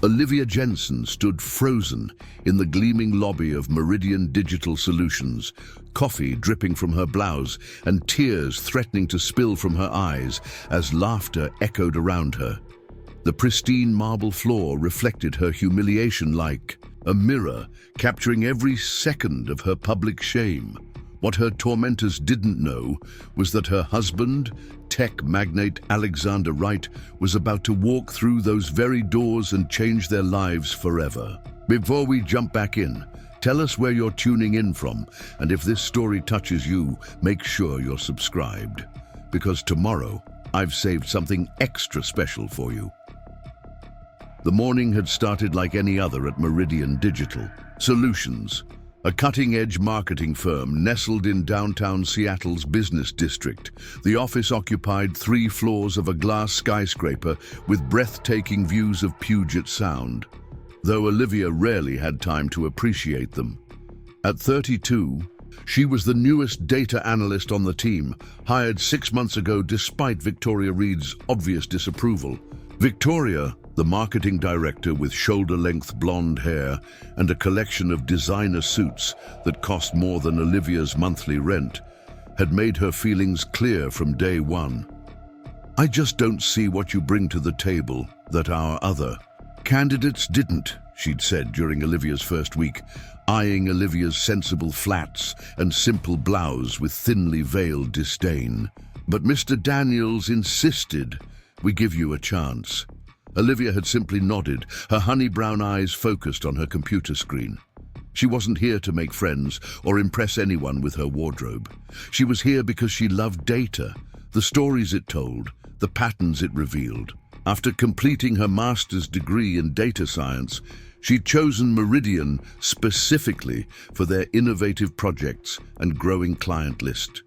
Olivia Jensen stood frozen in the gleaming lobby of Meridian Digital Solutions, coffee dripping from her blouse and tears threatening to spill from her eyes as laughter echoed around her. The pristine marble floor reflected her humiliation like a mirror, capturing every second of her public shame. What her tormentors didn't know was that her husband, tech magnate Alexander Wright, was about to walk through those very doors and change their lives forever. Before we jump back in, tell us where you're tuning in from, and if this story touches you, make sure you're subscribed. Because tomorrow, I've saved something extra special for you. The morning had started like any other at Meridian Digital Solutions, a cutting-edge marketing firm nestled in downtown Seattle's business district. The office occupied 3 floors of a glass skyscraper with breathtaking views of Puget Sound, though Olivia rarely had time to appreciate them. At 32, she was the newest data analyst on the team, hired 6 months ago despite Victoria Reed's obvious disapproval. Victoria, the marketing director with shoulder-length blonde hair and a collection of designer suits that cost more than Olivia's monthly rent, had made her feelings clear from day one. "I just don't see what you bring to the table that our other candidates didn't," she'd said during Olivia's first week, eyeing Olivia's sensible flats and simple blouse with thinly veiled disdain. But Mr. Daniels insisted, "We give you a chance." Olivia had simply nodded, her honey-brown eyes focused on her computer screen. She wasn't here to make friends or impress anyone with her wardrobe. She was here because she loved data, the stories it told, the patterns it revealed. After completing her master's degree in data science, she'd chosen Meridian specifically for their innovative projects and growing client list.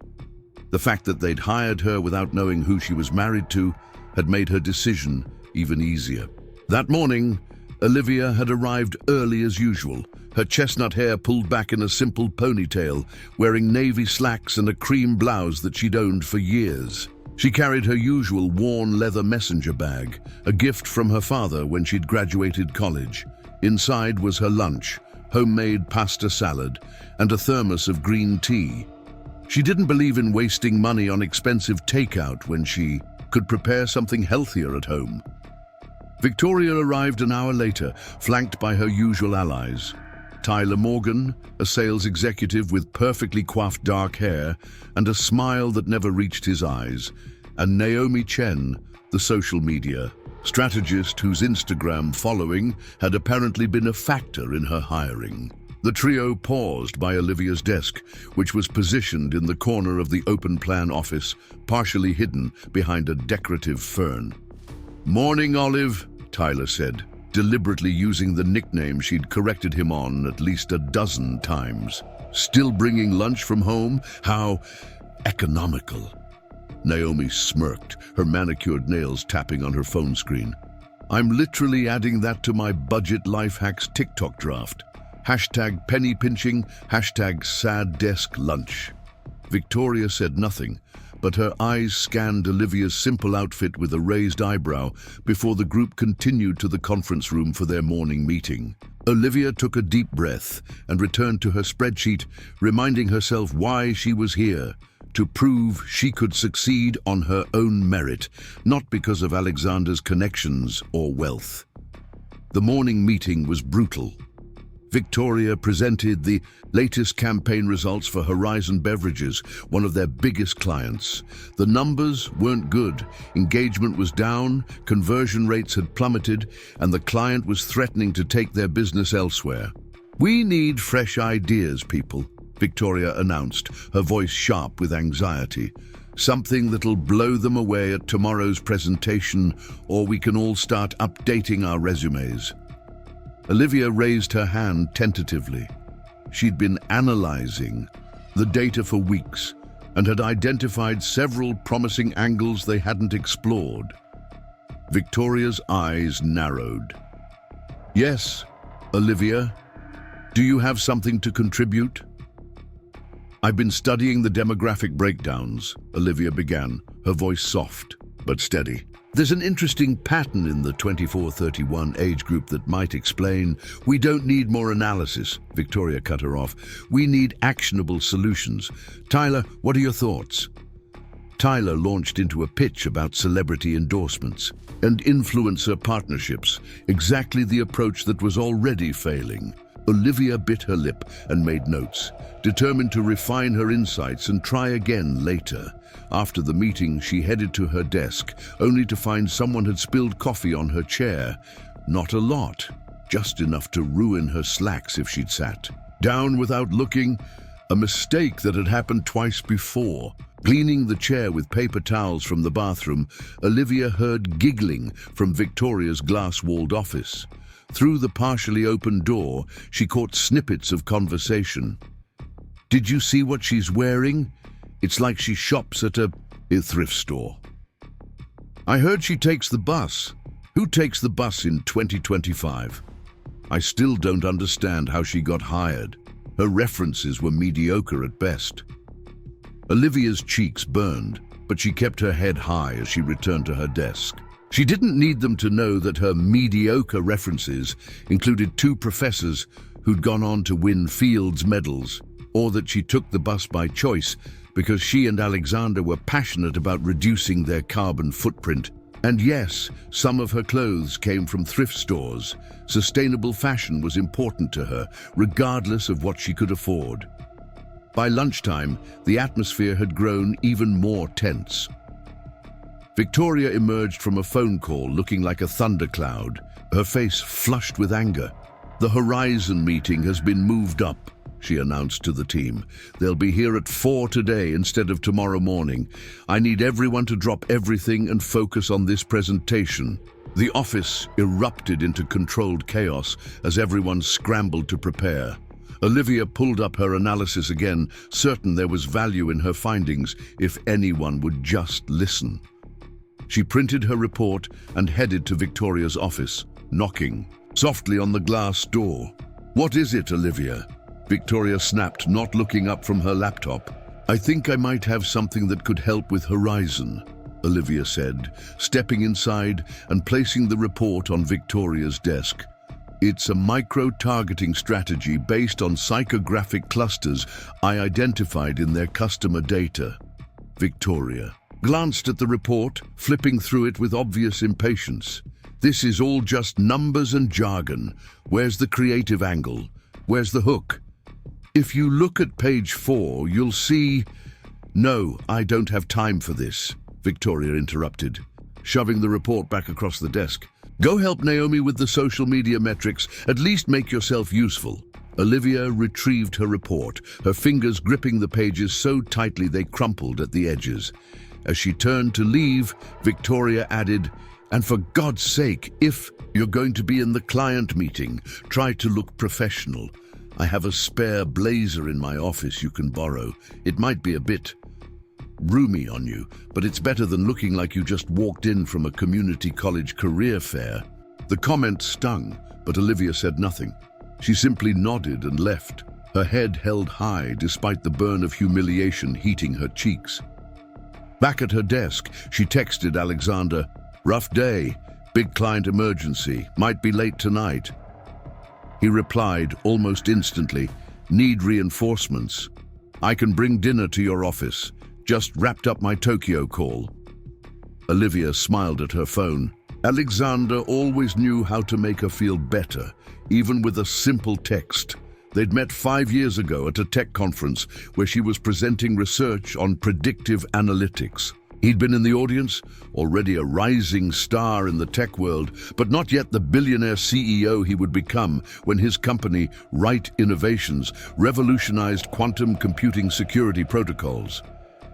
The fact that they'd hired her without knowing who she was married to had made her decision even easier. That morning, Olivia had arrived early as usual, her chestnut hair pulled back in a simple ponytail, wearing navy slacks and a cream blouse that she'd owned for years. She carried her usual worn leather messenger bag, a gift from her father when she'd graduated college. Inside was her lunch, homemade pasta salad, and a thermos of green tea. She didn't believe in wasting money on expensive takeout when she could prepare something healthier at home. Victoria arrived an hour later, flanked by her usual allies. Tyler Morgan, a sales executive with perfectly coiffed dark hair and a smile that never reached his eyes, and Naomi Chen, the social media strategist whose Instagram following had apparently been a factor in her hiring. The trio paused by Olivia's desk, which was positioned in the corner of the open-plan office, partially hidden behind a decorative fern. "Morning, Olive," Tyler said, deliberately using the nickname she'd corrected him on at least a dozen times. "Still bringing lunch from home? How economical." Naomi smirked, her manicured nails tapping on her phone screen. "I'm literally adding that to my budget life hacks TikTok draft. Hashtag penny pinching, hashtag sad desk lunch." Victoria said nothing, but her eyes scanned Olivia's simple outfit with a raised eyebrow before the group continued to the conference room for their morning meeting. Olivia took a deep breath and returned to her spreadsheet, reminding herself why she was here, to prove she could succeed on her own merit, not because of Alexander's connections or wealth. The morning meeting was brutal. Victoria presented the latest campaign results for Horizon Beverages, one of their biggest clients. The numbers weren't good. Engagement was down, conversion rates had plummeted, and the client was threatening to take their business elsewhere. "We need fresh ideas, people," Victoria announced, her voice sharp with anxiety. "Something that'll blow them away at tomorrow's presentation, or we can all start updating our resumes." Olivia raised her hand tentatively. She'd been analyzing the data for weeks and had identified several promising angles they hadn't explored. Victoria's eyes narrowed. "Yes, Olivia, do you have something to contribute?" "I've been studying the demographic breakdowns," Olivia began, her voice soft but steady. There's an interesting pattern in the 24-31 age group that might explain. We don't need more analysis, Victoria cut her off. We need actionable solutions. Tyler, what are your thoughts? Tyler launched into a pitch about celebrity endorsements and influencer partnerships, exactly the approach that was already failing. Olivia bit her lip and made notes, determined to refine her insights and try again later. After the meeting, she headed to her desk, only to find someone had spilled coffee on her chair. Not a lot, just enough to ruin her slacks if she'd sat down without looking, a mistake that had happened twice before. Cleaning the chair with paper towels from the bathroom, Olivia heard giggling from Victoria's glass-walled office. Through the partially open door, she caught snippets of conversation. Did you see what she's wearing? It's like she shops at a thrift store. I heard she takes the bus. Who takes the bus in 2025? I still don't understand how she got hired. Her references were mediocre at best. Olivia's cheeks burned, but she kept her head high as she returned to her desk. She didn't need them to know that her mediocre references included 2 professors who'd gone on to win Fields medals, or that she took the bus by choice because she and Alexander were passionate about reducing their carbon footprint. And yes, some of her clothes came from thrift stores. Sustainable fashion was important to her, regardless of what she could afford. By lunchtime, the atmosphere had grown even more tense. Victoria emerged from a phone call looking like a thundercloud, her face flushed with anger. The Horizon meeting has been moved up, she announced to the team. They'll be here at 4 today instead of tomorrow morning. I need everyone to drop everything and focus on this presentation. The office erupted into controlled chaos as everyone scrambled to prepare. Olivia pulled up her analysis again, certain there was value in her findings if anyone would just listen. She printed her report and headed to Victoria's office, knocking softly on the glass door. What is it, Olivia? Victoria snapped, not looking up from her laptop. I think I might have something that could help with Horizon, Olivia said, stepping inside and placing the report on Victoria's desk. It's a micro-targeting strategy based on psychographic clusters I identified in their customer data. Victoria glanced at the report, flipping through it with obvious impatience. This is all just numbers and jargon. Where's the creative angle? Where's the hook? If you look at page 4, you'll see... No, I don't have time for this, Victoria interrupted, shoving the report back across the desk. Go help Naomi with the social media metrics. At least make yourself useful. Olivia retrieved her report, her fingers gripping the pages so tightly they crumpled at the edges. As she turned to leave, Victoria added, and for God's sake, if you're going to be in the client meeting, try to look professional. I have a spare blazer in my office you can borrow. It might be a bit roomy on you, but it's better than looking like you just walked in from a community college career fair. The comment stung, but Olivia said nothing. She simply nodded and left, her head held high despite the burn of humiliation heating her cheeks. Back at her desk, she texted Alexander, "Rough day, big client emergency, might be late tonight." He replied almost instantly, "Need reinforcements. I can bring dinner to your office. Just wrapped up my Tokyo call." Olivia smiled at her phone. Alexander always knew how to make her feel better, even with a simple text. They'd met 5 years ago at a tech conference where she was presenting research on predictive analytics. He'd been in the audience, already a rising star in the tech world, but not yet the billionaire CEO he would become when his company, Right Innovations, revolutionized quantum computing security protocols.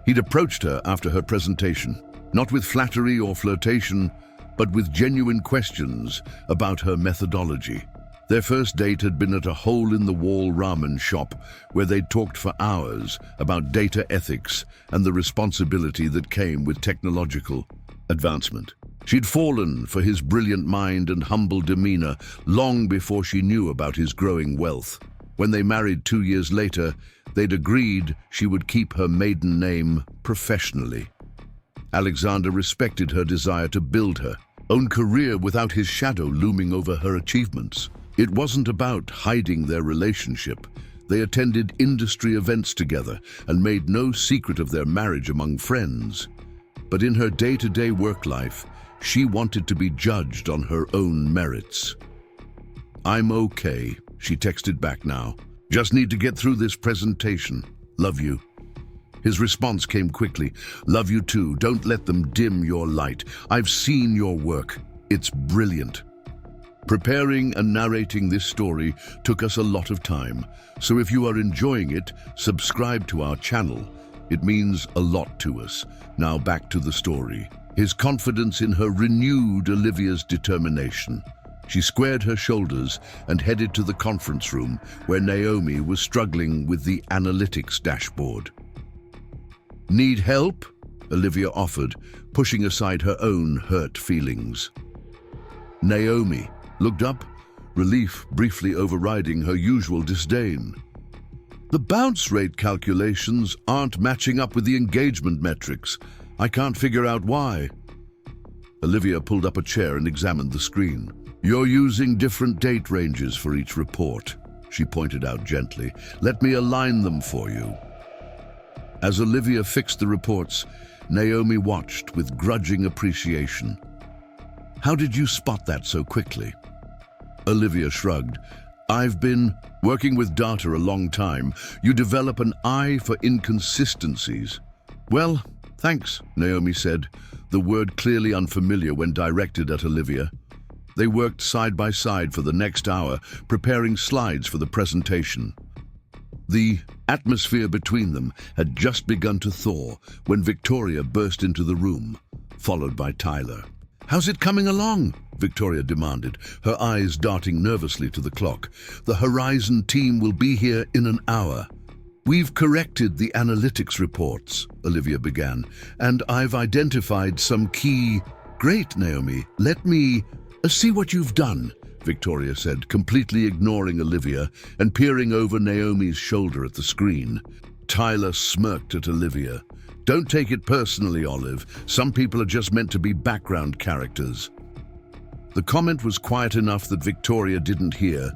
He'd approached her after her presentation, not with flattery or flirtation, but with genuine questions about her methodology. Their first date had been at a hole-in-the-wall ramen shop where they'd talked for hours about data ethics and the responsibility that came with technological advancement. She'd fallen for his brilliant mind and humble demeanor long before she knew about his growing wealth. When they married 2 years later, they'd agreed she would keep her maiden name professionally. Alexander respected her desire to build her own career without his shadow looming over her achievements. It wasn't about hiding their relationship. They attended industry events together and made no secret of their marriage among friends. But in her day-to-day work life, she wanted to be judged on her own merits. "I'm okay," she texted back now. "Just need to get through this presentation. Love you." His response came quickly. "Love you too. Don't let them dim your light. I've seen your work. It's brilliant." Preparing and narrating this story took us a lot of time, so if you are enjoying it, subscribe to our channel. It means a lot to us. Now back to the story. His confidence in her renewed Olivia's determination. She squared her shoulders and headed to the conference room where Naomi was struggling with the analytics dashboard. "Need help?" Olivia offered, pushing aside her own hurt feelings. Naomi looked up, relief briefly overriding her usual disdain. "The bounce rate calculations aren't matching up with the engagement metrics. I can't figure out why." Olivia pulled up a chair and examined the screen. "You're using different date ranges for each report," she pointed out gently. "Let me align them for you." As Olivia fixed the reports, Naomi watched with grudging appreciation. "How did you spot that so quickly?" Olivia shrugged. "I've been working with data a long time. You develop an eye for inconsistencies." "Well, thanks," Naomi said, the word clearly unfamiliar when directed at Olivia. They worked side by side for the next hour, preparing slides for the presentation. The atmosphere between them had just begun to thaw when Victoria burst into the room, followed by Tyler. "How's it coming along?" Victoria demanded, her eyes darting nervously to the clock. "The Horizon team will be here in an hour." "We've corrected the analytics reports," Olivia began, "and I've identified some key—" "Great, Naomi. Let me see what you've done," Victoria said, completely ignoring Olivia and peering over Naomi's shoulder at the screen. Tyler smirked at Olivia. "Don't take it personally, Olive. Some people are just meant to be background characters." The comment was quiet enough that Victoria didn't hear,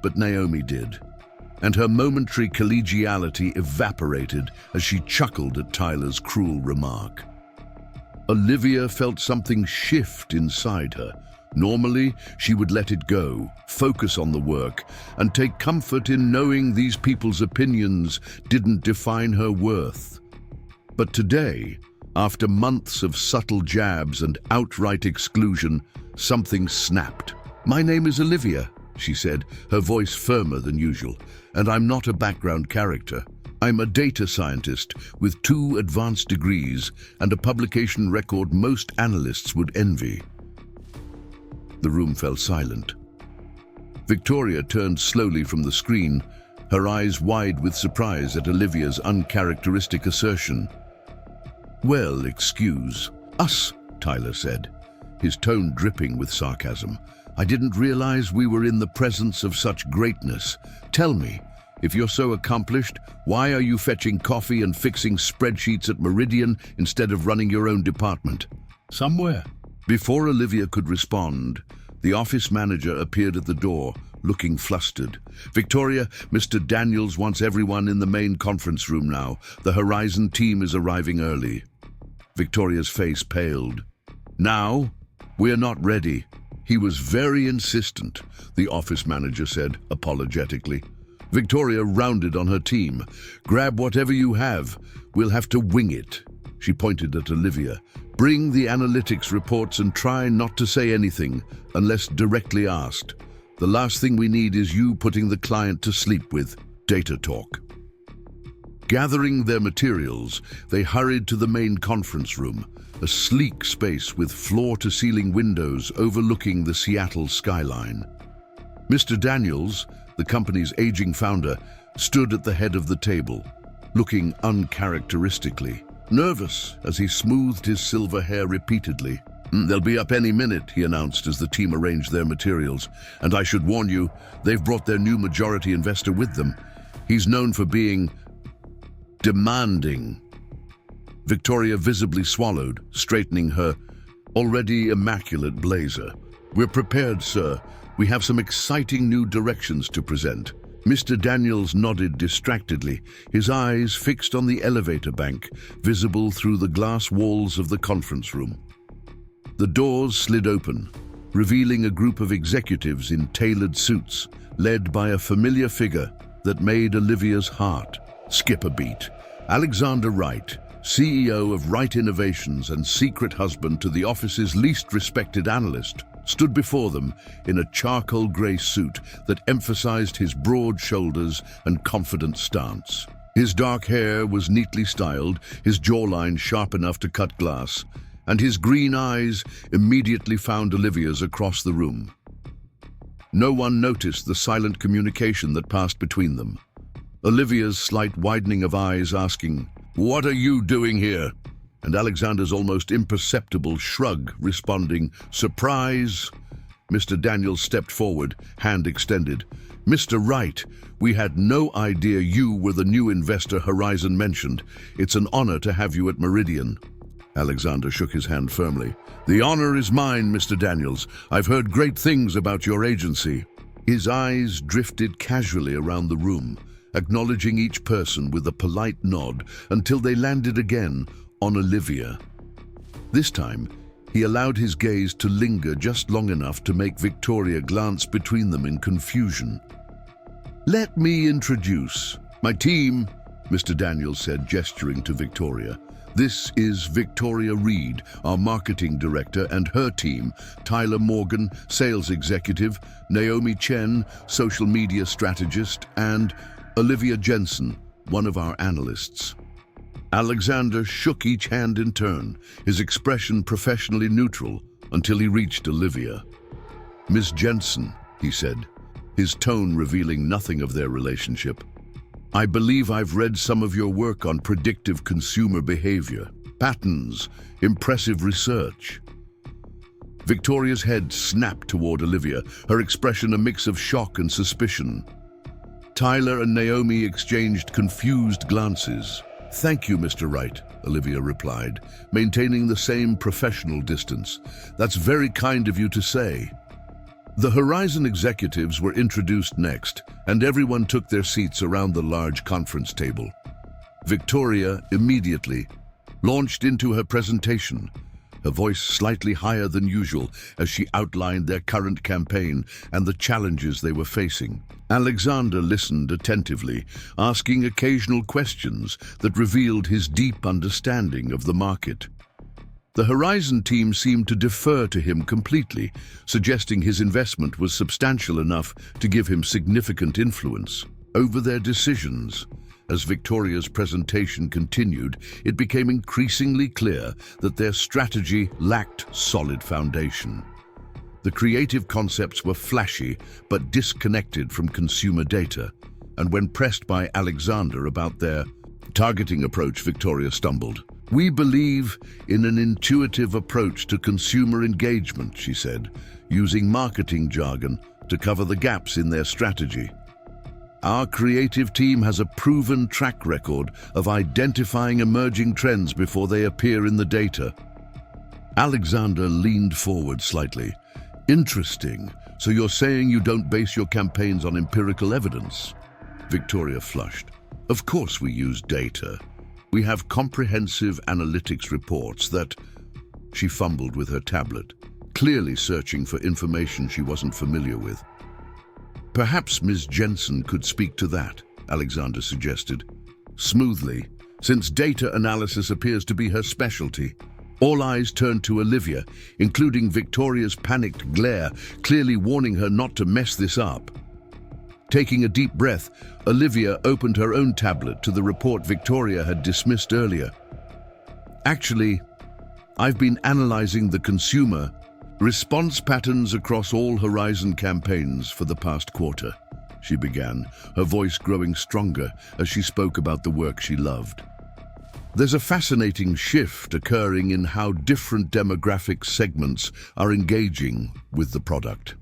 but Naomi did, and her momentary collegiality evaporated as she chuckled at Tyler's cruel remark. Olivia felt something shift inside her. Normally, she would let it go, focus on the work, and take comfort in knowing these people's opinions didn't define her worth. But today, after months of subtle jabs and outright exclusion, something snapped. "My name is Olivia," she said, her voice firmer than usual, "and I'm not a background character. I'm a data scientist with 2 advanced degrees and a publication record most analysts would envy." The room fell silent. Victoria turned slowly from the screen, her eyes wide with surprise at Olivia's uncharacteristic assertion. "Well, excuse us," Tyler said, his tone dripping with sarcasm. "I didn't realize we were in the presence of such greatness. Tell me, if you're so accomplished, why are you fetching coffee and fixing spreadsheets at Meridian instead of running your own department?" "Somewhere." Before Olivia could respond, the office manager appeared at the door, looking flustered. "Victoria, Mr. Daniels wants everyone in the main conference room now. The Horizon team is arriving early." Victoria's face paled. "Now? We're not ready." "He was very insistent," the office manager said, apologetically. Victoria rounded on her team. "Grab whatever you have. We'll have to wing it." She pointed at Olivia. "Bring the analytics reports and try not to say anything unless directly asked. The last thing we need is you putting the client to sleep with data talk." Gathering their materials, they hurried to the main conference room, a sleek space with floor-to-ceiling windows overlooking the Seattle skyline. Mr. Daniels, the company's aging founder, stood at the head of the table, looking uncharacteristically nervous as he smoothed his silver hair repeatedly. "They'll be up any minute," he announced as the team arranged their materials. "And I should warn you, they've brought their new majority investor with them. He's known for being demanding." Victoria visibly swallowed, straightening her already immaculate blazer. "We're prepared, sir. We have some exciting new directions to present." Mr. Daniels nodded distractedly, his eyes fixed on the elevator bank, visible through the glass walls of the conference room. The doors slid open, revealing a group of executives in tailored suits, led by a familiar figure that made Olivia's heart skip a beat. Alexander Wright, CEO of Wright Innovations and secret husband to the office's least respected analyst, stood before them in a charcoal grey suit that emphasized his broad shoulders and confident stance. His dark hair was neatly styled, his jawline sharp enough to cut glass, and his green eyes immediately found Olivia's across the room. No one noticed the silent communication that passed between them. Olivia's slight widening of eyes asking, "What are you doing here?" And Alexander's almost imperceptible shrug responding, "Surprise!" Mr. Daniels stepped forward, hand extended. "Mr. Wright, we had no idea you were the new investor Horizon mentioned. It's an honor to have you at Meridian." Alexander shook his hand firmly. "The honor is mine, Mr. Daniels. I've heard great things about your agency." His eyes drifted casually around the room, acknowledging each person with a polite nod until they landed again on Olivia. This time, he allowed his gaze to linger just long enough to make Victoria glance between them in confusion. "Let me introduce my team," Mr. Daniels said, gesturing to Victoria. "This is Victoria Reed, our marketing director, and her team, Tyler Morgan, sales executive, Naomi Chen, social media strategist, and Olivia Jensen, one of our analysts." Alexander shook each hand in turn, his expression professionally neutral, until he reached Olivia. "Miss Jensen," he said, his tone revealing nothing of their relationship, "I believe I've read some of your work on predictive consumer behavior, patterns, impressive research." Victoria's head snapped toward Olivia, her expression a mix of shock and suspicion. Tyler and Naomi exchanged confused glances. "Thank you, Mr. Wright," Olivia replied, maintaining the same professional distance. "That's very kind of you to say." The Horizon executives were introduced next, and everyone took their seats around the large conference table. Victoria immediately launched into her presentation, her voice slightly higher than usual as she outlined their current campaign and the challenges they were facing. Alexander listened attentively, asking occasional questions that revealed his deep understanding of the market. The Horizon team seemed to defer to him completely, suggesting his investment was substantial enough to give him significant influence over their decisions. As Victoria's presentation continued, it became increasingly clear that their strategy lacked solid foundation. The creative concepts were flashy but disconnected from consumer data, and when pressed by Alexander about their targeting approach, Victoria stumbled. "We believe in an intuitive approach to consumer engagement," she said, using marketing jargon to cover the gaps in their strategy. "Our creative team has a proven track record of identifying emerging trends before they appear in the data." Alexander leaned forward slightly. "Interesting. So you're saying you don't base your campaigns on empirical evidence?" Victoria flushed. "Of course we use data. We have comprehensive analytics reports that..." She fumbled with her tablet, clearly searching for information she wasn't familiar with. "Perhaps Ms. Jensen could speak to that," Alexander suggested. Smoothly, since data analysis appears to be her specialty. All eyes turned to Olivia, including Victoria's panicked glare, clearly warning her not to mess this up. Taking a deep breath, Olivia opened her own tablet to the report Victoria had dismissed earlier. "Actually, I've been analyzing the consumer response patterns across all Horizon campaigns for the past quarter," she began, her voice growing stronger as she spoke about the work she loved. "There's a fascinating shift occurring in how different demographic segments are engaging with the product."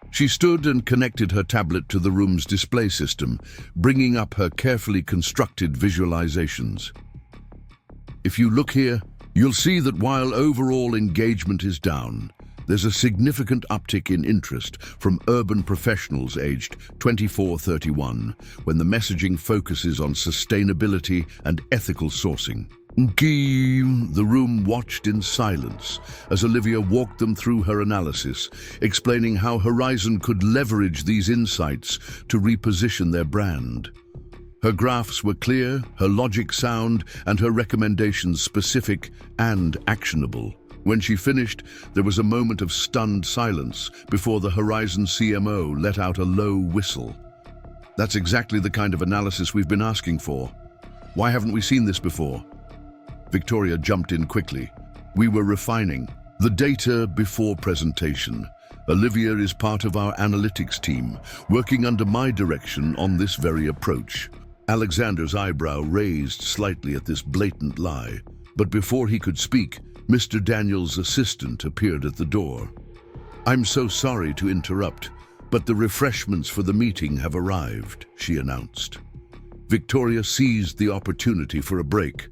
She stood and connected her tablet to the room's display system, bringing up her carefully constructed visualizations. If you look here, you'll see that while overall engagement is down, there's a significant uptick in interest from urban professionals aged 24-31 when the messaging focuses on sustainability and ethical sourcing. The room watched in silence as Olivia walked them through her analysis, explaining how Horizon could leverage these insights to reposition their brand. Her graphs were clear, her logic sound, and her recommendations specific and actionable. When she finished, there was a moment of stunned silence before the Horizon CMO let out a low whistle. That's exactly the kind of analysis we've been asking for. Why haven't we seen this before? Victoria jumped in quickly. We were refining the data before presentation. Olivia is part of our analytics team, working under my direction on this very approach. Alexander's eyebrow raised slightly at this blatant lie, but before he could speak, Mr. Daniel's assistant appeared at the door. "I'm so sorry to interrupt, but the refreshments for the meeting have arrived," she announced. Victoria seized the opportunity for a break.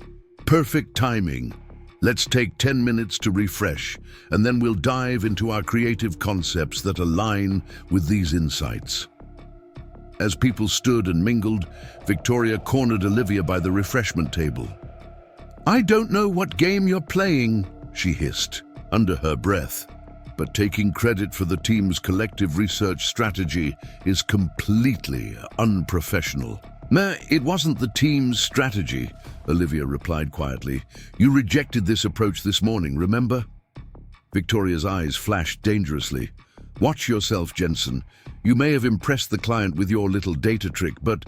"Perfect timing. Let's take 10 minutes to refresh, and then we'll dive into our creative concepts that align with these insights." As people stood and mingled, Victoria cornered Olivia by the refreshment table. "I don't know what game you're playing," she hissed, under her breath, "but taking credit for the team's collective research strategy is completely unprofessional." "It wasn't the team's strategy," Olivia replied quietly. "You rejected this approach this morning, remember?" Victoria's eyes flashed dangerously. "Watch yourself, Jensen. You may have impressed the client with your little data trick, but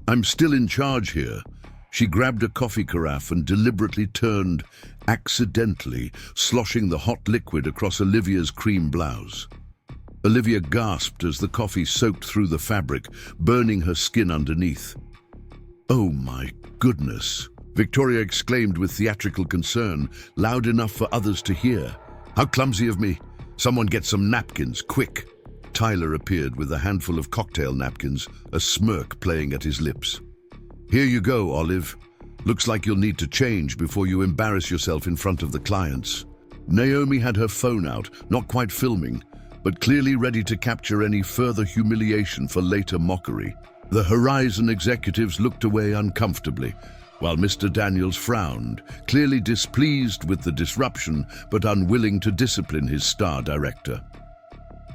I'm still in charge here." She grabbed a coffee carafe and deliberately turned, accidentally, sloshing the hot liquid across Olivia's cream blouse. Olivia gasped as the coffee soaked through the fabric, burning her skin underneath. "Oh my goodness!" Victoria exclaimed with theatrical concern, loud enough for others to hear. "How clumsy of me! Someone get some napkins, quick!" Tyler appeared with a handful of cocktail napkins, a smirk playing at his lips. "Here you go, Olive. Looks like you'll need to change before you embarrass yourself in front of the clients." Naomi had her phone out, not quite filming, but clearly ready to capture any further humiliation for later mockery. The Horizon executives looked away uncomfortably, while Mr. Daniels frowned, clearly displeased with the disruption but unwilling to discipline his star director.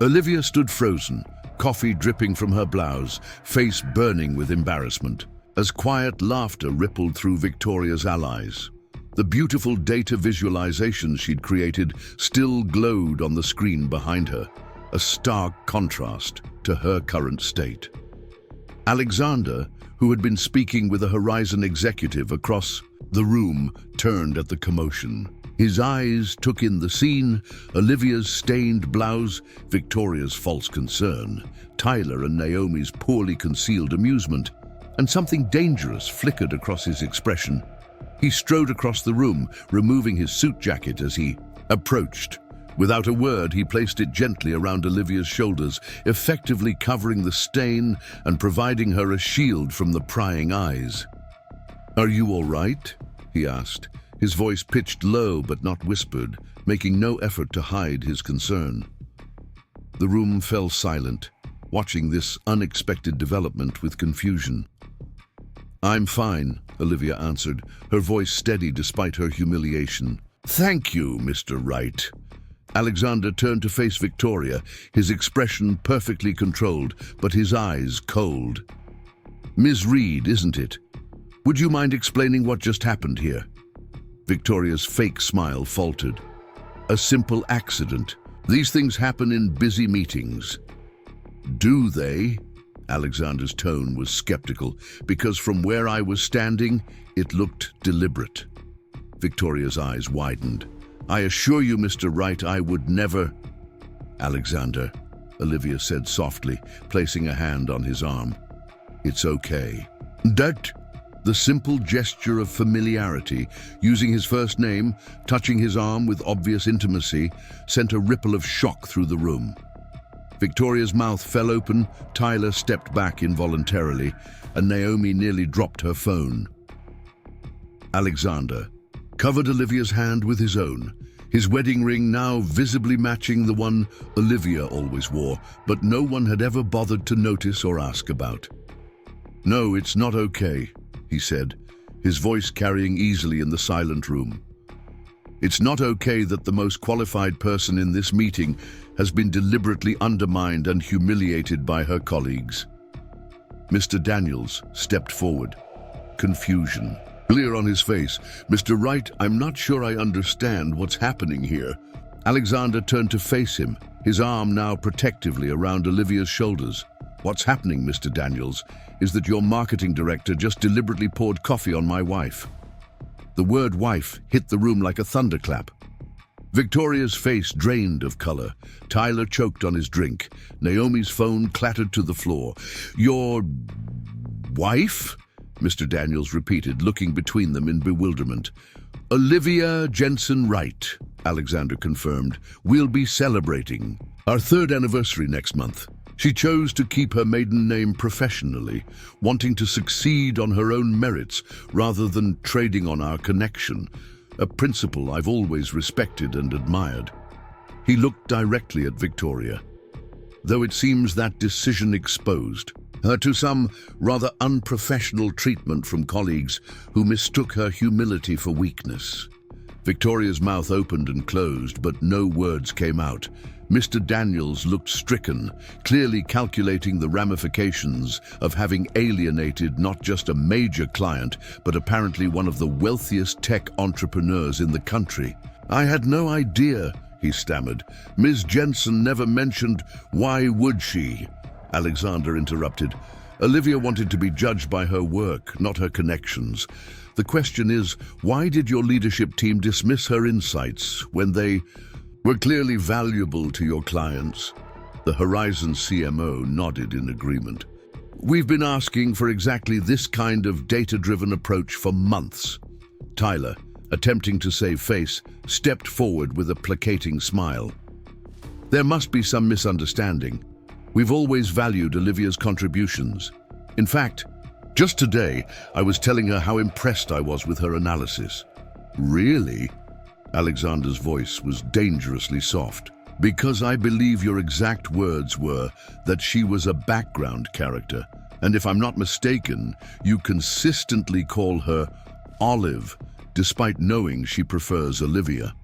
Olivia stood frozen, coffee dripping from her blouse, face burning with embarrassment, as quiet laughter rippled through Victoria's allies. The beautiful data visualizations she'd created still glowed on the screen behind her, a stark contrast to her current state. Alexander, who had been speaking with a Horizon executive across the room, turned at the commotion. His eyes took in the scene, Olivia's stained blouse, Victoria's false concern, Tyler and Naomi's poorly concealed amusement, and something dangerous flickered across his expression. He strode across the room, removing his suit jacket as he approached. Without a word, he placed it gently around Olivia's shoulders, effectively covering the stain and providing her a shield from the prying eyes. "Are you all right?" he asked, his voice pitched low but not whispered, making no effort to hide his concern. The room fell silent, watching this unexpected development with confusion. "I'm fine," Olivia answered, her voice steady despite her humiliation. "Thank you, Mr. Wright." Alexander turned to face Victoria, his expression perfectly controlled, but his eyes cold. "Ms. Reed, isn't it? Would you mind explaining what just happened here?" Victoria's fake smile faltered. "A simple accident. These things happen in busy meetings." "Do they?" Alexander's tone was skeptical, because from where I was standing, it looked deliberate. Victoria's eyes widened. "I assure you, Mr. Wright, I would never—" "Alexander," Olivia said softly, placing a hand on his arm. "It's okay." "That—" The simple gesture of familiarity, using his first name, touching his arm with obvious intimacy, sent a ripple of shock through the room. Victoria's mouth fell open, Tyler stepped back involuntarily, and Naomi nearly dropped her phone. "Alexander," covered Olivia's hand with his own, his wedding ring now visibly matching the one Olivia always wore, but no one had ever bothered to notice or ask about. "No, it's not okay," he said, his voice carrying easily in the silent room. "It's not okay that the most qualified person in this meeting has been deliberately undermined and humiliated by her colleagues." Mr. Daniels stepped forward, confusion clear on his face. "Mr. Wright, I'm not sure I understand what's happening here." Alexander turned to face him, his arm now protectively around Olivia's shoulders. "What's happening, Mr. Daniels, is that your marketing director just deliberately poured coffee on my wife." The word wife hit the room like a thunderclap. Victoria's face drained of color. Tyler choked on his drink. Naomi's phone clattered to the floor. "Your wife?" Mr. Daniels repeated, looking between them in bewilderment. "Olivia Jensen Wright," Alexander confirmed. "We'll be celebrating our 3rd anniversary next month. She chose to keep her maiden name professionally, wanting to succeed on her own merits rather than trading on our connection, a principle I've always respected and admired." He looked directly at Victoria, though it seems that decision exposed her to some rather unprofessional treatment from colleagues who mistook her humility for weakness. Victoria's mouth opened and closed, but no words came out. Mr. Daniels looked stricken, clearly calculating the ramifications of having alienated not just a major client, but apparently one of the wealthiest tech entrepreneurs in the country. "I had no idea," he stammered. "Ms. Jensen never mentioned. Why would she?" Alexander interrupted. "Olivia wanted to be judged by her work, not her connections. The question is, why did your leadership team dismiss her insights when they were clearly valuable to your clients?" The Horizon CMO nodded in agreement. "We've been asking for exactly this kind of data-driven approach for months." Tyler, attempting to save face, stepped forward with a placating smile. "There must be some misunderstanding. We've always valued Olivia's contributions. In fact, just today, I was telling her how impressed I was with her analysis." "Really?" Alexander's voice was dangerously soft. "Because I believe your exact words were that she was a background character, and if I'm not mistaken, you consistently call her Olive, despite knowing she prefers Olivia."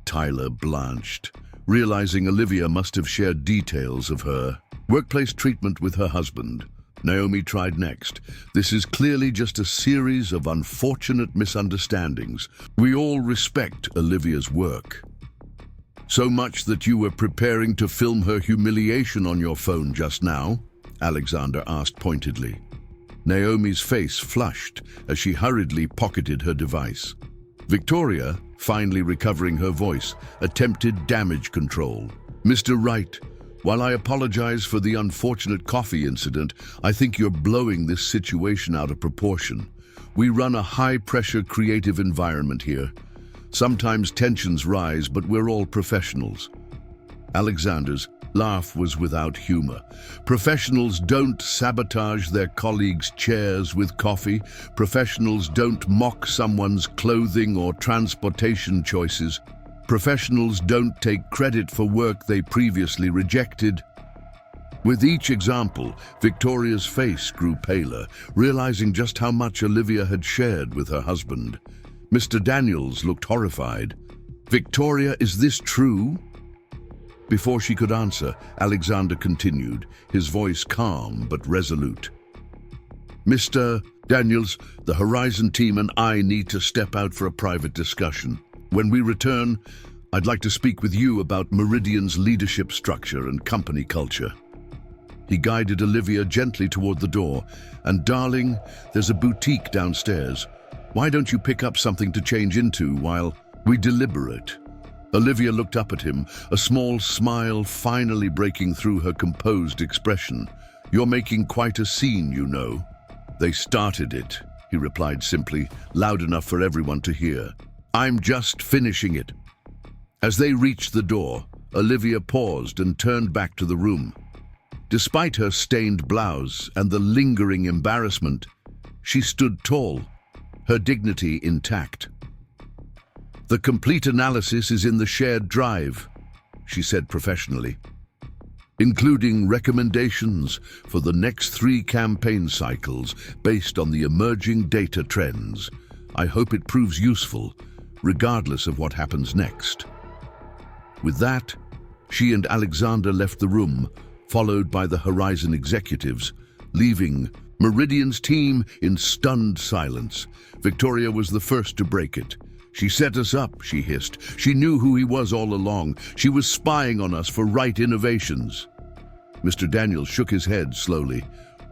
Tyler blanched, realizing Olivia must have shared details of her workplace treatment with her husband. Naomi tried next. "This is clearly just a series of unfortunate misunderstandings. We all respect Olivia's work. So much that you were preparing to film her humiliation on your phone just now?" Alexander asked pointedly. Naomi's face flushed as she hurriedly pocketed her device. Victoria, finally recovering her voice, attempted damage control. "Mr. Wright, while I apologize for the unfortunate coffee incident, I think you're blowing this situation out of proportion. We run a high-pressure creative environment here. Sometimes tensions rise, but we're all professionals." Alexander's laugh was without humor. "Professionals don't sabotage their colleagues' chairs with coffee. Professionals don't mock someone's clothing or transportation choices. Professionals don't take credit for work they previously rejected." With each example, Victoria's face grew paler, realizing just how much Olivia had shared with her husband. Mr. Daniels looked horrified. "Victoria, is this true?" Before she could answer, Alexander continued, his voice calm but resolute. "Mr. Daniels, the Horizon team and I need to step out for a private discussion. When we return, I'd like to speak with you about Meridian's leadership structure and company culture." He guided Olivia gently toward the door. "And darling, there's a boutique downstairs. Why don't you pick up something to change into while we deliberate?" Olivia looked up at him, a small smile finally breaking through her composed expression. "You're making quite a scene, you know." "They started it," he replied simply, loud enough for everyone to hear. "I'm just finishing it." As they reached the door, Olivia paused and turned back to the room. Despite her stained blouse and the lingering embarrassment, she stood tall, her dignity intact. The complete analysis is in the shared drive, she said professionally, including recommendations for the next 3 campaign cycles based on the emerging data trends. I hope it proves useful, regardless of what happens next. With that, she and Alexander left the room, followed by the Horizon executives, leaving Meridian's team in stunned silence. Victoria was the first to break it. "She set us up," she hissed. "She knew who he was all along. She was spying on us for right innovations." Mr. Daniels shook his head slowly.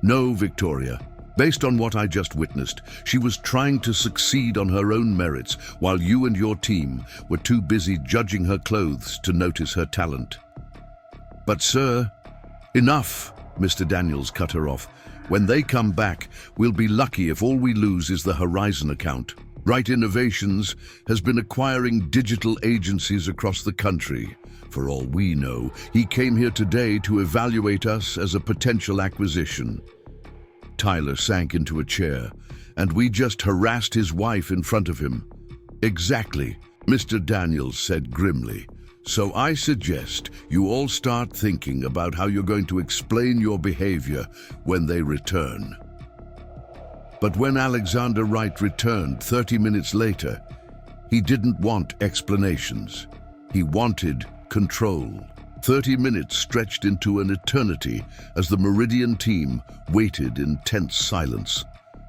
"No, Victoria. Based on what I just witnessed, she was trying to succeed on her own merits, while you and your team were too busy judging her clothes to notice her talent." "But sir..." "Enough," Mr. Daniels cut her off. "When they come back, we'll be lucky if all we lose is the Horizon account. Right Innovations has been acquiring digital agencies across the country. For all we know, he came here today to evaluate us as a potential acquisition." Tyler sank into a chair, "And we just harassed his wife in front of him." "Exactly," Mr. Daniels said grimly. "So I suggest you all start thinking about how you're going to explain your behavior when they return." But when Alexander Wright returned 30 minutes later, he didn't want explanations. He wanted control. 30 minutes stretched into an eternity as the Meridian team waited in tense silence.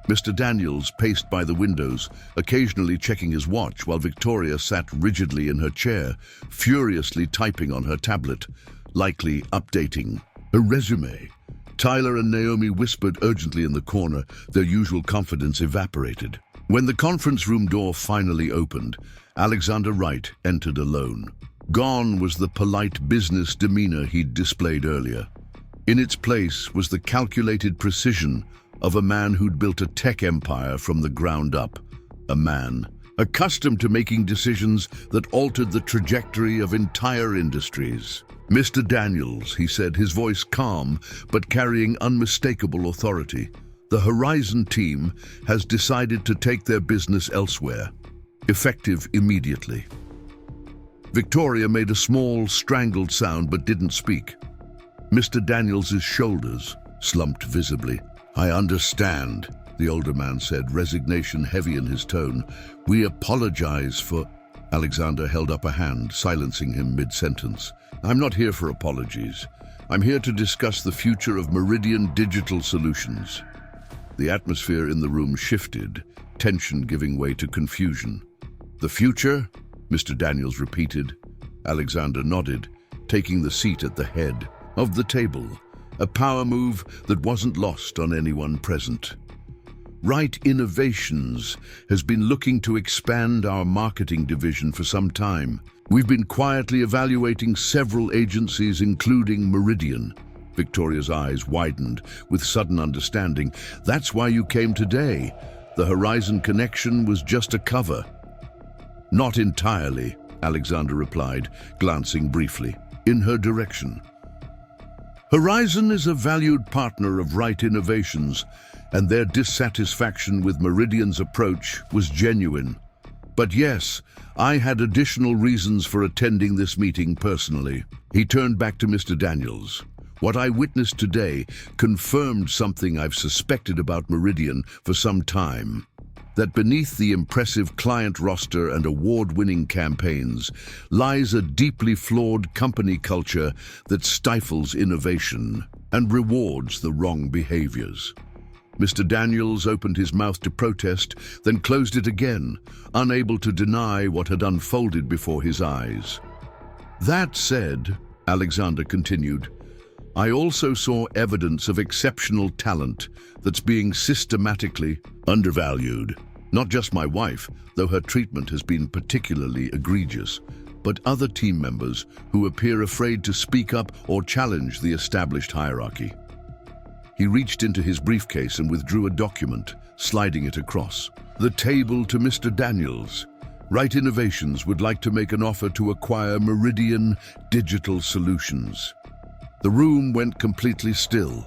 Mr. Daniels paced by the windows, occasionally checking his watch, while Victoria sat rigidly in her chair, furiously typing on her tablet, likely updating her resume. Tyler and Naomi whispered urgently in the corner, their usual confidence evaporated. When the conference room door finally opened, Alexander Wright entered alone. Gone was the polite business demeanor he'd displayed earlier. In its place was the calculated precision of a man who'd built a tech empire from the ground up. A man accustomed to making decisions that altered the trajectory of entire industries. "Mr. Daniels," he said, his voice calm but carrying unmistakable authority, "the Horizon team has decided to take their business elsewhere, effective immediately." Victoria made a small, strangled sound but didn't speak. Mr. Daniels's shoulders slumped visibly. "I understand," the older man said, resignation heavy in his tone. "We apologize for..." Alexander held up a hand, silencing him mid-sentence. "I'm not here for apologies. I'm here to discuss the future of Meridian Digital Solutions." The atmosphere in the room shifted, tension giving way to confusion. "The future?" Mr. Daniels repeated. Alexander nodded, taking the seat at the head of the table, a power move that wasn't lost on anyone present. Right Innovations has been looking to expand our marketing division for some time. We've been quietly evaluating several agencies, including Meridian. Victoria's eyes widened with sudden understanding. "That's why you came today. The Horizon connection was just a cover." "Not entirely," Alexander replied, glancing briefly in her direction. "Horizon is a valued partner of Right Innovations, and their dissatisfaction with Meridian's approach was genuine. But yes, I had additional reasons for attending this meeting personally." He turned back to Mr. Daniels. "What I witnessed today confirmed something I've suspected about Meridian for some time. That beneath the impressive client roster and award-winning campaigns lies a deeply flawed company culture that stifles innovation and rewards the wrong behaviors." Mr. Daniels opened his mouth to protest, then closed it again, unable to deny what had unfolded before his eyes. "That said," Alexander continued, "I also saw evidence of exceptional talent that's being systematically undervalued. Not just my wife, though her treatment has been particularly egregious, but other team members who appear afraid to speak up or challenge the established hierarchy." He reached into his briefcase and withdrew a document, sliding it across the table to Mr. Daniels. "Right Innovations would like to make an offer to acquire Meridian Digital Solutions." The room went completely still.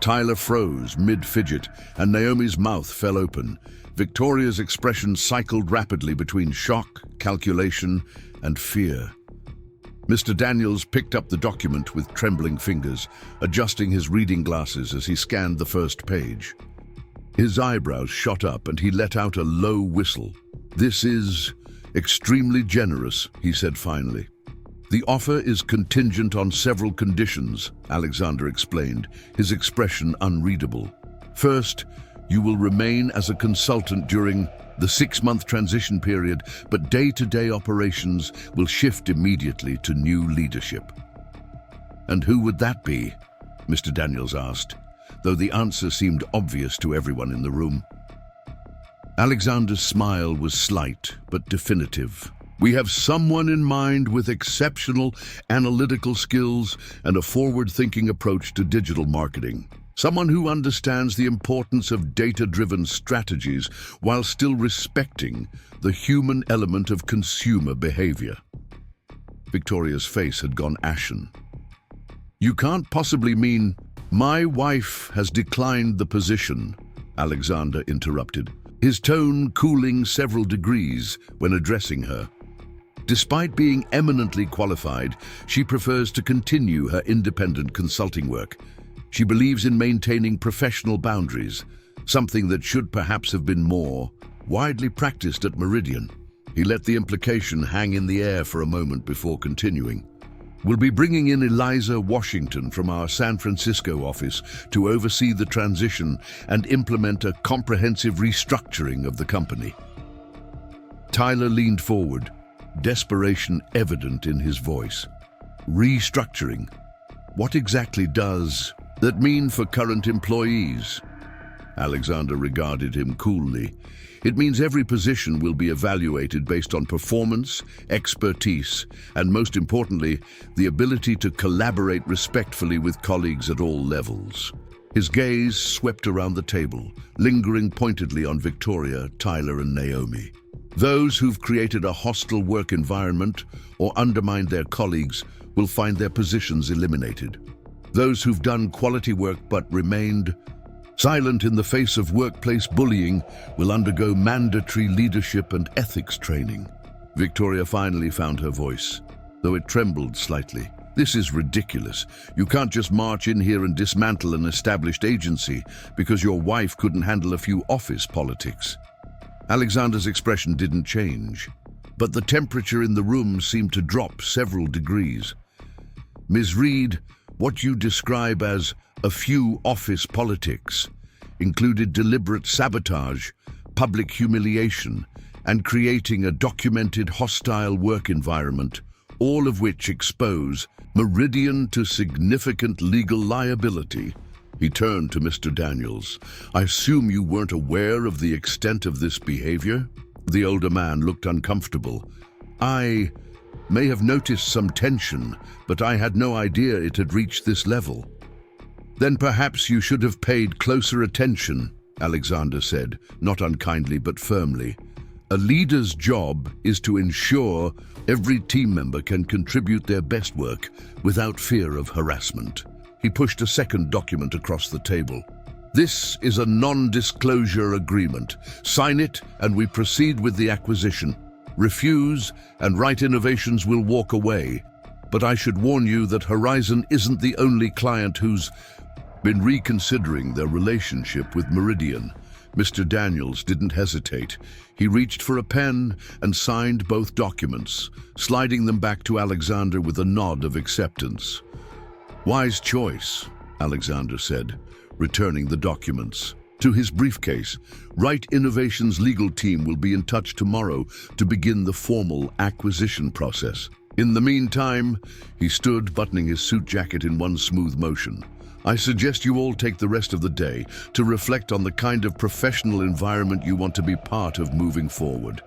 Tyler froze mid-fidget, and Naomi's mouth fell open. Victoria's expression cycled rapidly between shock, calculation, and fear. Mr. Daniels picked up the document with trembling fingers, adjusting his reading glasses as he scanned the first page. His eyebrows shot up and he let out a low whistle. "This is extremely generous," he said finally. "The offer is contingent on several conditions," Alexander explained, his expression unreadable. "First, you will remain as a consultant during the 6-month transition period, but day-to-day operations will shift immediately to new leadership." "And who would that be?" Mr. Daniels asked, though the answer seemed obvious to everyone in the room. Alexander's smile was slight but definitive. "We have someone in mind with exceptional analytical skills and a forward-thinking approach to digital marketing. Someone who understands the importance of data-driven strategies while still respecting the human element of consumer behavior." Victoria's face had gone ashen. "You can't possibly mean—" "My wife has declined the position," Alexander interrupted, his tone cooling several degrees when addressing her. Despite being eminently qualified, she prefers to continue her independent consulting work. She believes in maintaining professional boundaries, something that should perhaps have been more widely practiced at Meridian. He let the implication hang in the air for a moment before continuing. "We'll be bringing in Eliza Washington from our San Francisco office to oversee the transition and implement a comprehensive restructuring of the company." Tyler leaned forward, desperation evident in his voice. "Restructuring? What exactly does that mean for current employees?" Alexander regarded him coolly. "It means every position will be evaluated based on performance, expertise, and most importantly, the ability to collaborate respectfully with colleagues at all levels." His gaze swept around the table, lingering pointedly on Victoria, Tyler, and Naomi. "Those who've created a hostile work environment or undermined their colleagues will find their positions eliminated. Those who've done quality work but remained silent in the face of workplace bullying will undergo mandatory leadership and ethics training." Victoria finally found her voice, though it trembled slightly. "This is ridiculous. You can't just march in here and dismantle an established agency because your wife couldn't handle a few office politics." Alexander's expression didn't change, but the temperature in the room seemed to drop several degrees. "Ms. Reed, what you describe as a few office politics included deliberate sabotage, public humiliation, and creating a documented hostile work environment, all of which expose Meridian to significant legal liability." He turned to Mr. Daniels. "I assume you weren't aware of the extent of this behavior?" The older man looked uncomfortable. "I may have noticed some tension, but I had no idea it had reached this level." "Then perhaps you should have paid closer attention," Alexander said, not unkindly but firmly. "A leader's job is to ensure every team member can contribute their best work without fear of harassment." He pushed a second document across the table. "This is a non-disclosure agreement. Sign it and we proceed with the acquisition. Refuse and Right Innovations will walk away. But I should warn you that Horizon isn't the only client who's been reconsidering their relationship with Meridian." Mr. Daniels didn't hesitate. He reached for a pen and signed both documents, sliding them back to Alexander with a nod of acceptance. "Wise choice," Alexander said, returning the documents. To his briefcase, Right Innovations' legal team will be in touch tomorrow to begin the formal acquisition process. In the meantime, he stood, buttoning his suit jacket in one smooth motion. "I suggest you all take the rest of the day to reflect on the kind of professional environment you want to be part of moving forward."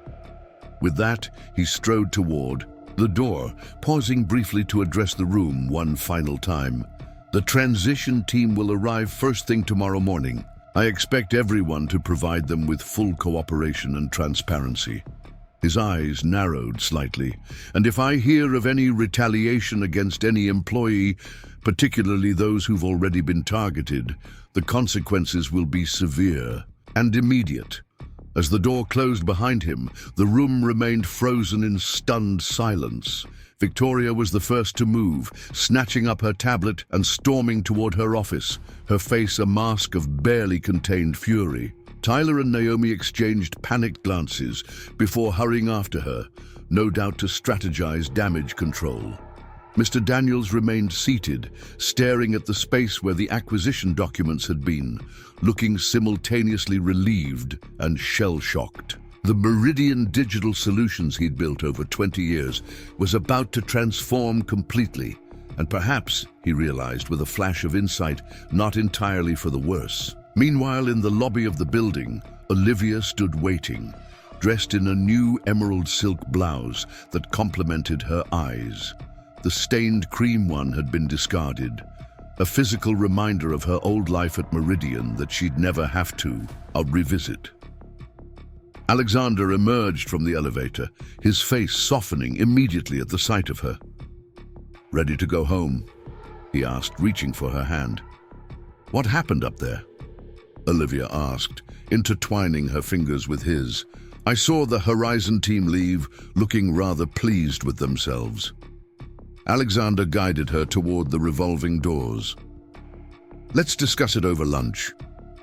With that, he strode toward the door, pausing briefly to address the room one final time. "The transition team will arrive first thing tomorrow morning. I expect everyone to provide them with full cooperation and transparency." His eyes narrowed slightly. "And if I hear of any retaliation against any employee, particularly those who've already been targeted. The consequences will be severe and immediate. As the door closed behind him, the room remained frozen in stunned silence. Victoria was the first to move, snatching up her tablet and storming toward her office, her face a mask of barely contained fury. Tyler and Naomi exchanged panicked glances before hurrying after her, no doubt to strategize damage control. Mr. Daniels remained seated, staring at the space where the acquisition documents had been, looking simultaneously relieved and shell-shocked. The Meridian digital solutions he'd built over 20 years was about to transform completely, and perhaps, he realized with a flash of insight, not entirely for the worse. Meanwhile, in the lobby of the building, Olivia stood waiting, dressed in a new emerald silk blouse that complemented her eyes. The stained cream one had been discarded, a physical reminder of her old life at Meridian that she'd never have to revisit. Alexander emerged from the elevator, his face softening immediately at the sight of her. "Ready to go home?" he asked, reaching for her hand. "What happened up there?" Olivia asked, intertwining her fingers with his. "I saw the Horizon team leave, looking rather pleased with themselves." Alexander guided her toward the revolving doors. "Let's discuss it over lunch.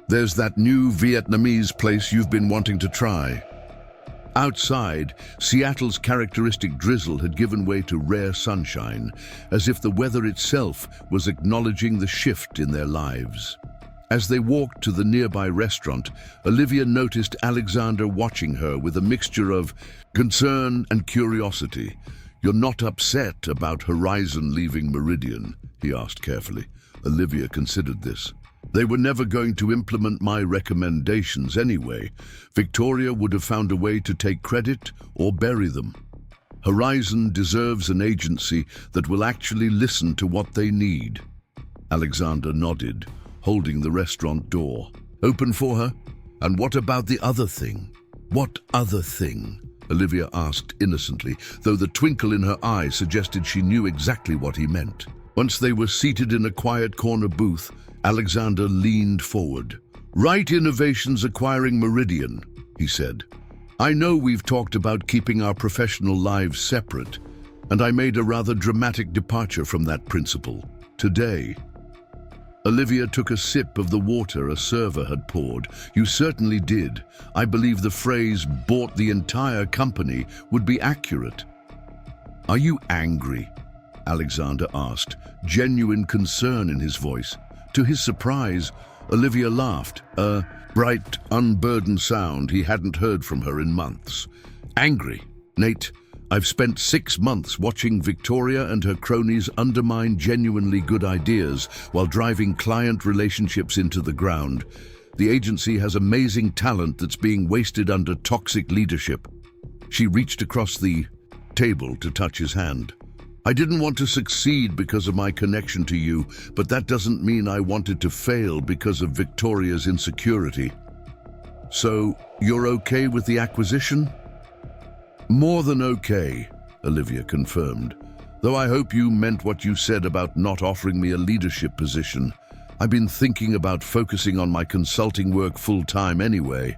There's that new Vietnamese place you've been wanting to try." Outside, Seattle's characteristic drizzle had given way to rare sunshine, as if the weather itself was acknowledging the shift in their lives. As they walked to the nearby restaurant, Olivia noticed Alexander watching her with a mixture of concern and curiosity. "You're not upset about Horizon leaving Meridian?" he asked carefully. Olivia considered this. "They were never going to implement my recommendations anyway. Victoria would have found a way to take credit or bury them. Horizon deserves an agency that will actually listen to what they need." Alexander nodded, holding the restaurant door open for her. "And what about the other thing?" "What other thing?" Olivia asked innocently, though the twinkle in her eye suggested she knew exactly what he meant. Once they were seated in a quiet corner booth, Alexander leaned forward. "Right Innovations acquiring Meridian," he said. "I know we've talked about keeping our professional lives separate, and I made a rather dramatic departure from that principle today." Olivia took a sip of the water a server had poured. "You certainly did. I believe the phrase 'bought the entire company' would be accurate." "Are you angry?" Alexander asked, genuine concern in his voice. To his surprise, Olivia laughed, a bright, unburdened sound he hadn't heard from her in months. "Angry? Nate, I've spent 6 months watching Victoria and her cronies undermine genuinely good ideas while driving client relationships into the ground. The agency has amazing talent that's being wasted under toxic leadership." She reached across the table to touch his hand. "I didn't want to succeed because of my connection to you, but that doesn't mean I wanted to fail because of Victoria's insecurity." "So, you're okay with the acquisition?" "More than okay," Olivia confirmed. "Though I hope you meant what you said about not offering me a leadership position. I've been thinking about focusing on my consulting work full-time anyway."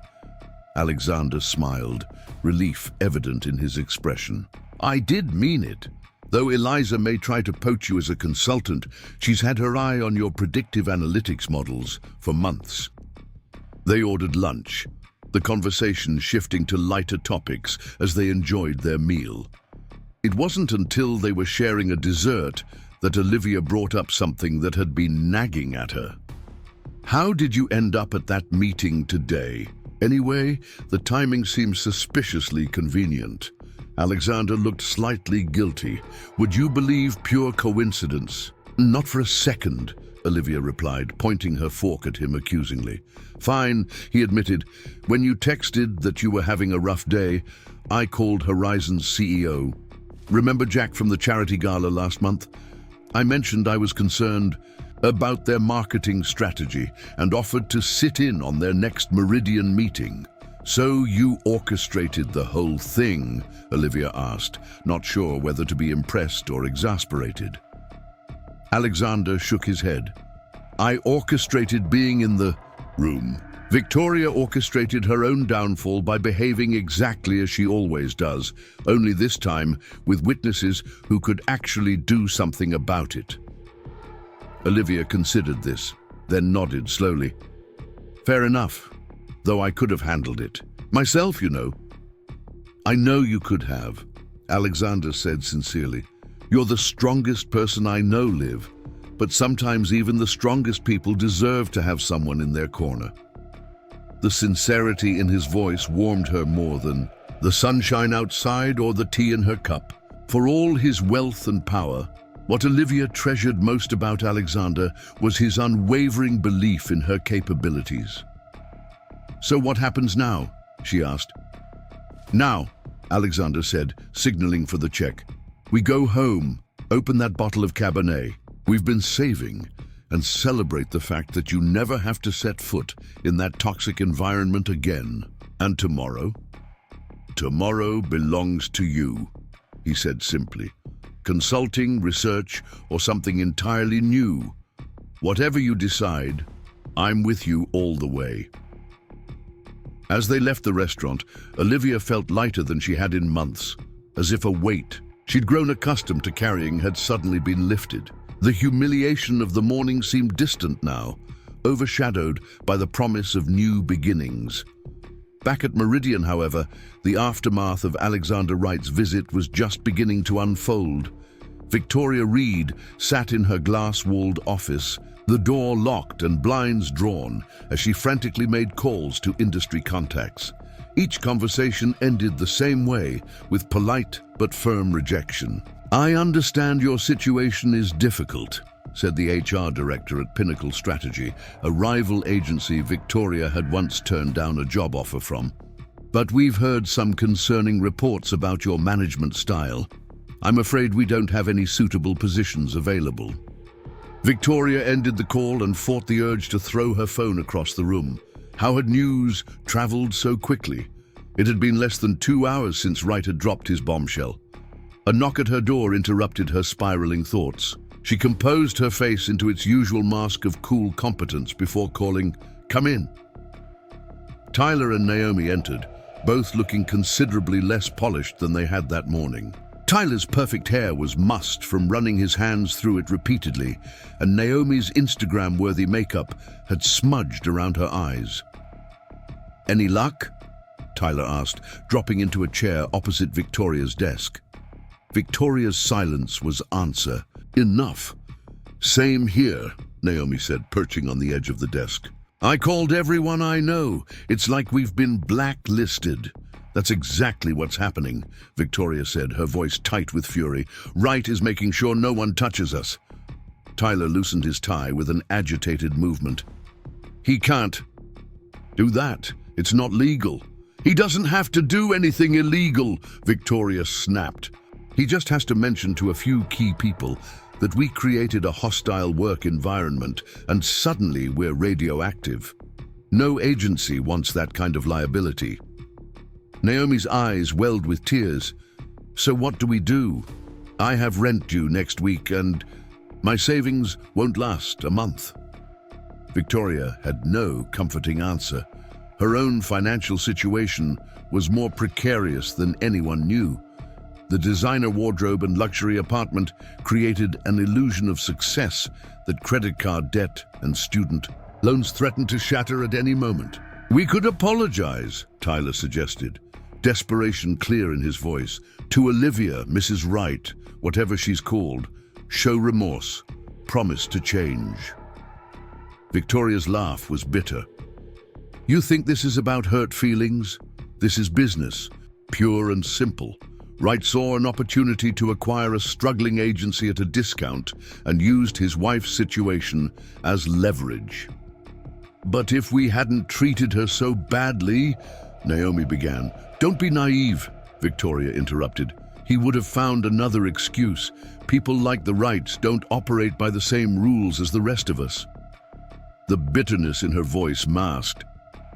Alexander smiled, relief evident in his expression. "I did mean it. Though Eliza may try to poach you as a consultant, she's had her eye on your predictive analytics models for months." They ordered lunch, the conversation shifting to lighter topics as they enjoyed their meal. It wasn't until they were sharing a dessert that Olivia brought up something that had been nagging at her. "How did you end up at that meeting today? Anyway, the timing seems suspiciously convenient." Alexander looked slightly guilty. "Would you believe pure coincidence?" "Not for a second," Olivia replied, pointing her fork at him accusingly. "Fine," he admitted. "When you texted that you were having a rough day, I called Horizon's CEO. Remember Jack from the charity gala last month? I mentioned I was concerned about their marketing strategy and offered to sit in on their next Meridian meeting." "So you orchestrated the whole thing?" Olivia asked, not sure whether to be impressed or exasperated. Alexander shook his head. I orchestrated being in the room. Victoria orchestrated her own downfall by behaving exactly as she always does, only this time with witnesses who could actually do something about it. Olivia considered this, then nodded slowly. Fair enough, though I could have handled it. Myself, you know. I know you could have, Alexander said sincerely. You're the strongest person I know, Liv, but sometimes even the strongest people deserve to have someone in their corner. The sincerity in his voice warmed her more than the sunshine outside or the tea in her cup. For all his wealth and power, what Olivia treasured most about Alexander was his unwavering belief in her capabilities. So what happens now? She asked. Now, Alexander said, signaling for the check. We go home, open that bottle of Cabernet we've been saving, and celebrate the fact that you never have to set foot in that toxic environment again. And tomorrow? Tomorrow belongs to you, he said simply. Consulting, research, or something entirely new. Whatever you decide, I'm with you all the way. As they left the restaurant, Olivia felt lighter than she had in months, as if a weight she'd grown accustomed to carrying had suddenly been lifted. The humiliation of the morning seemed distant now, overshadowed by the promise of new beginnings. Back at Meridian, however, the aftermath of Alexander Wright's visit was just beginning to unfold. Victoria Reed sat in her glass-walled office, the door locked and blinds drawn, as she frantically made calls to industry contacts. Each conversation ended the same way, with polite but firm rejection. I understand your situation is difficult, said the HR director at Pinnacle Strategy, a rival agency Victoria had once turned down a job offer from. But we've heard some concerning reports about your management style. I'm afraid we don't have any suitable positions available. Victoria ended the call and fought the urge to throw her phone across the room. How had news traveled so quickly? It had been less than 2 hours since Wright had dropped his bombshell. A knock at her door interrupted her spiraling thoughts. She composed her face into its usual mask of cool competence before calling, "Come in." Tyler and Naomi entered, both looking considerably less polished than they had that morning. Tyler's perfect hair was mussed from running his hands through it repeatedly, and Naomi's Instagram-worthy makeup had smudged around her eyes. "Any luck?" Tyler asked, dropping into a chair opposite Victoria's desk. Victoria's silence was answer. Enough. Same here, Naomi said, perching on the edge of the desk. I called everyone I know. It's like we've been blacklisted. That's exactly what's happening, Victoria said, her voice tight with fury. Wright is making sure no one touches us. Tyler loosened his tie with an agitated movement. He can't do that. It's not legal. He doesn't have to do anything illegal, Victoria snapped. He just has to mention to a few key people that we created a hostile work environment and suddenly we're radioactive. No agency wants that kind of liability. Naomi's eyes welled with tears. So what do we do? I have rent due next week and my savings won't last a month. Victoria had no comforting answer. Her own financial situation was more precarious than anyone knew. The designer wardrobe and luxury apartment created an illusion of success that credit card debt and student loans threatened to shatter at any moment. We could apologize, Tyler suggested, desperation clear in his voice. To Olivia, Mrs. Wright, whatever she's called, show remorse, promise to change. Victoria's laugh was bitter. You think this is about hurt feelings? This is business, pure and simple. Wright saw an opportunity to acquire a struggling agency at a discount and used his wife's situation as leverage. But if we hadn't treated her so badly, Naomi began. Don't be naive, Victoria interrupted. He would have found another excuse. People like the Wrights don't operate by the same rules as the rest of us. The bitterness in her voice masked.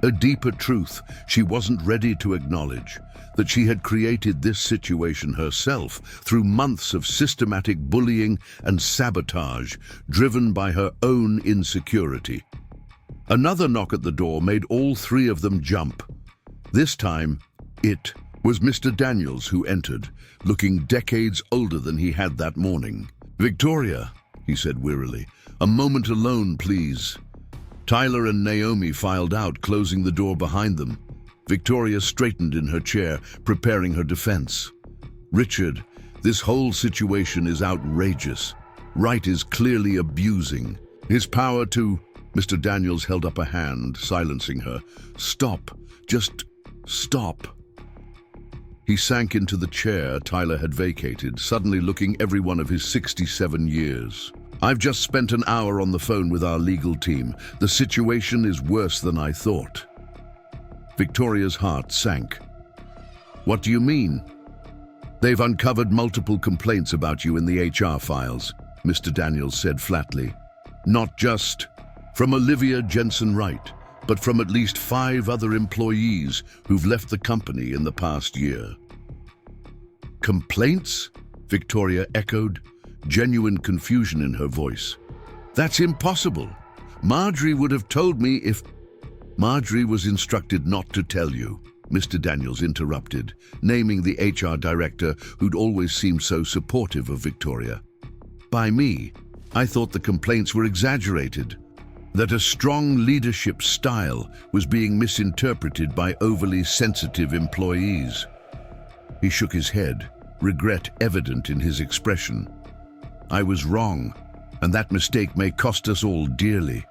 A deeper truth she wasn't ready to acknowledge, that she had created this situation herself through months of systematic bullying and sabotage, driven by her own insecurity. Another knock at the door made all three of them jump. This time, it was Mr. Daniels who entered, looking decades older than he had that morning. "Victoria," he said wearily, "a moment alone, please." Tyler and Naomi filed out, closing the door behind them. Victoria straightened in her chair, preparing her defense. "Richard, this whole situation is outrageous. Wright is clearly abusing his power to—" Mr. Daniels held up a hand, silencing her. "Stop. Just stop." He sank into the chair Tyler had vacated, suddenly looking every one of his 67 years. "I've just spent an hour on the phone with our legal team. The situation is worse than I thought." Victoria's heart sank. "What do you mean?" "They've uncovered multiple complaints about you in the HR files," Mr. Daniels said flatly. "Not just from Olivia Jensen-Wright, but from at least 5 other employees who've left the company in the past year." "Complaints?" Victoria echoed, genuine confusion in her voice. "That's impossible. Marjorie would have told me if—" "Marjorie was instructed not to tell you," Mr. Daniels interrupted, naming the HR director who'd always seemed so supportive of Victoria. "By me. I thought the complaints were exaggerated, that a strong leadership style was being misinterpreted by overly sensitive employees." He shook his head, regret evident in his expression. "I was wrong, and that mistake may cost us all dearly."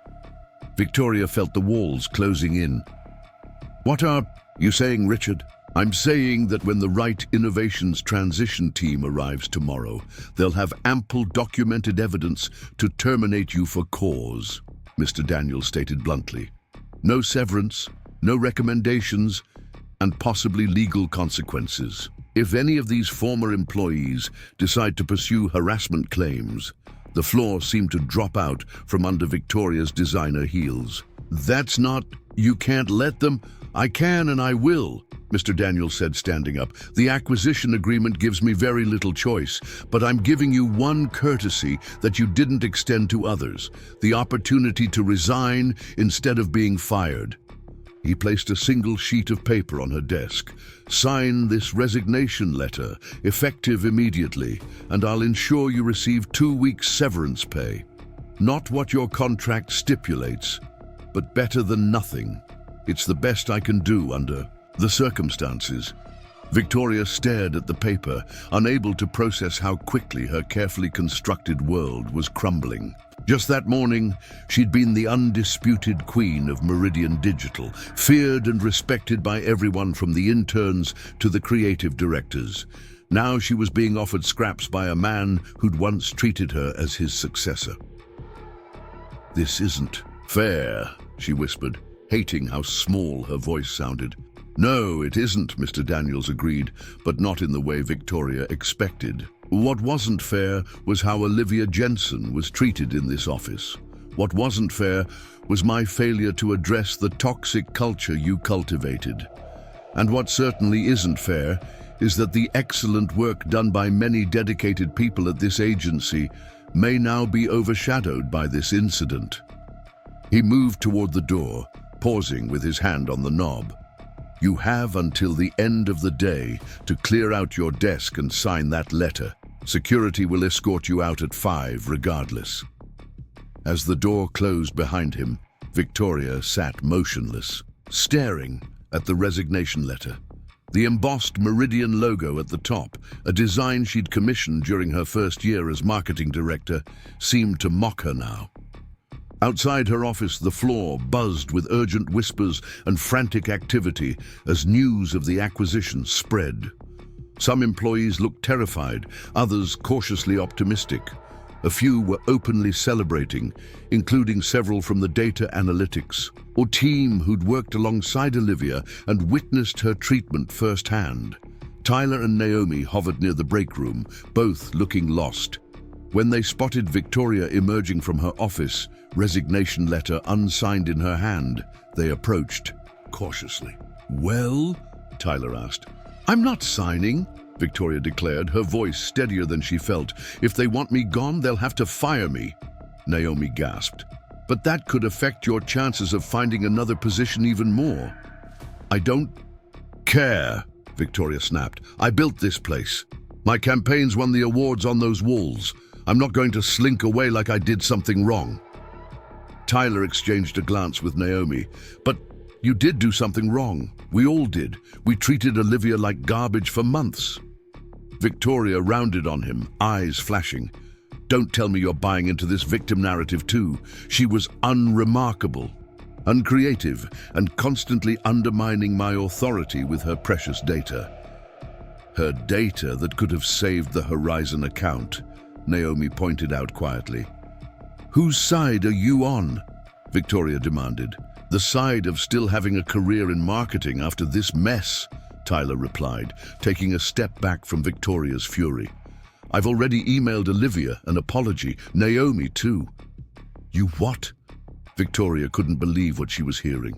Victoria felt the walls closing in. "What are you saying, Richard?" "I'm saying that when the Wright Innovations transition team arrives tomorrow, they'll have ample documented evidence to terminate you for cause," Mr. Daniels stated bluntly. "No severance, no recommendations, and possibly legal consequences. If any of these former employees decide to pursue harassment claims—" The floor seemed to drop out from under Victoria's designer heels. "That's not— You can't let them—" "I can and I will," Mr. Daniels said, standing up. "The acquisition agreement gives me very little choice, but I'm giving you one courtesy that you didn't extend to others: the opportunity to resign instead of being fired." He placed a single sheet of paper on her desk. "Sign this resignation letter, effective immediately, and I'll ensure you receive 2 weeks severance pay. Not what your contract stipulates, but better than nothing. It's the best I can do under the circumstances." Victoria stared at the paper, unable to process how quickly her carefully constructed world was crumbling. Just that morning, she'd been the undisputed queen of Meridian Digital, feared and respected by everyone from the interns to the creative directors. Now she was being offered scraps by a man who'd once treated her as his successor. "This isn't fair," she whispered, hating how small her voice sounded. "No, it isn't," Mr. Daniels agreed, but not in the way Victoria expected. "What wasn't fair was how Olivia Jensen was treated in this office. What wasn't fair was my failure to address the toxic culture you cultivated. And what certainly isn't fair is that the excellent work done by many dedicated people at this agency may now be overshadowed by this incident." He moved toward the door, pausing with his hand on the knob. "You have until the end of the day to clear out your desk and sign that letter. Security will escort you out at 5 regardless." As the door closed behind him, Victoria sat motionless, staring at the resignation letter. The embossed Meridian logo at the top, a design she'd commissioned during her first year as marketing director, seemed to mock her now. Outside her office, the floor buzzed with urgent whispers and frantic activity as news of the acquisition spread. Some employees looked terrified, others cautiously optimistic. A few were openly celebrating, including several from the data analytics or team who'd worked alongside Olivia and witnessed her treatment firsthand. Tyler and Naomi hovered near the break room, both looking lost. When they spotted Victoria emerging from her office, resignation letter unsigned in her hand, they approached. cautiously. "Well?" Tyler asked. "I'm not signing," Victoria declared, her voice steadier than she felt. "If they want me gone, they'll have to fire me." Naomi gasped. "But that could affect your chances of finding another position even more." "I don't care," Victoria snapped. "I built this place. My campaigns won the awards on those walls. I'm not going to slink away like I did something wrong." Tyler exchanged a glance with Naomi. "But you did do something wrong. We all did. We treated Olivia like garbage for months." Victoria rounded on him, eyes flashing. "Don't tell me you're buying into this victim narrative too. She was unremarkable, uncreative, and constantly undermining my authority with her precious data." "Her data that could have saved the Horizon account," Naomi pointed out quietly. "Whose side are you on?" Victoria demanded. "The side of still having a career in marketing after this mess," Tyler replied, taking a step back from Victoria's fury. "I've already emailed Olivia an apology, Naomi too." "You what?" Victoria couldn't believe what she was hearing.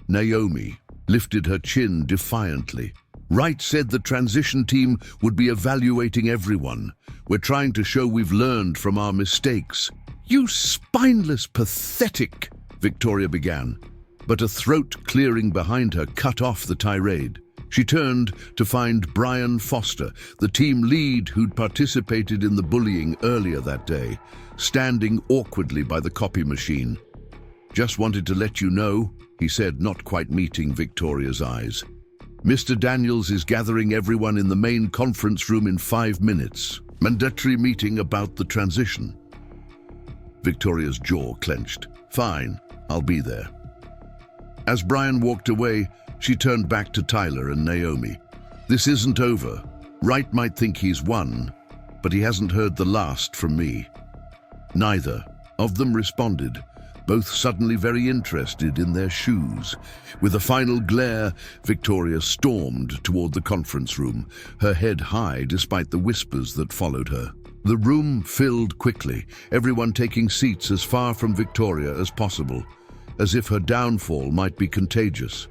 Naomi lifted her chin defiantly. "Wright said the transition team would be evaluating everyone. We're trying to show we've learned from our mistakes." "You spineless, pathetic," Victoria began, but a throat clearing behind her cut off the tirade. She turned to find Brian Foster, the team lead who'd participated in the bullying earlier that day, standing awkwardly by the copy machine. "Just wanted to let you know," he said, not quite meeting Victoria's eyes. "Mr. Daniels is gathering everyone in the main conference room in 5 minutes. Mandatory meeting about the transition." Victoria's jaw clenched. "Fine, I'll be there." As Brian walked away, she turned back to Tyler and Naomi. "This isn't over. Wright might think he's won, but he hasn't heard the last from me." Neither of them responded, both suddenly very interested in their shoes. With a final glare, Victoria stormed toward the conference room, her head high despite the whispers that followed her. The room filled quickly, everyone taking seats as far from Victoria as possible, as if her downfall might be contagious.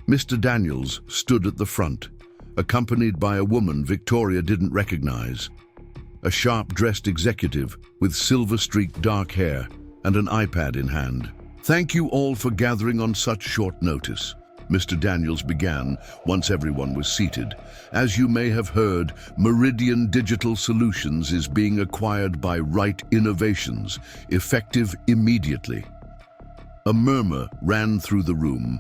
Mr. Daniels stood at the front, accompanied by a woman Victoria didn't recognize. A sharp-dressed executive with silver-streaked dark hair and an iPad in hand. "Thank you all for gathering on such short notice," Mr. Daniels began once everyone was seated. "As you may have heard, Meridian Digital Solutions is being acquired by Wright Innovations, effective immediately." A murmur ran through the room,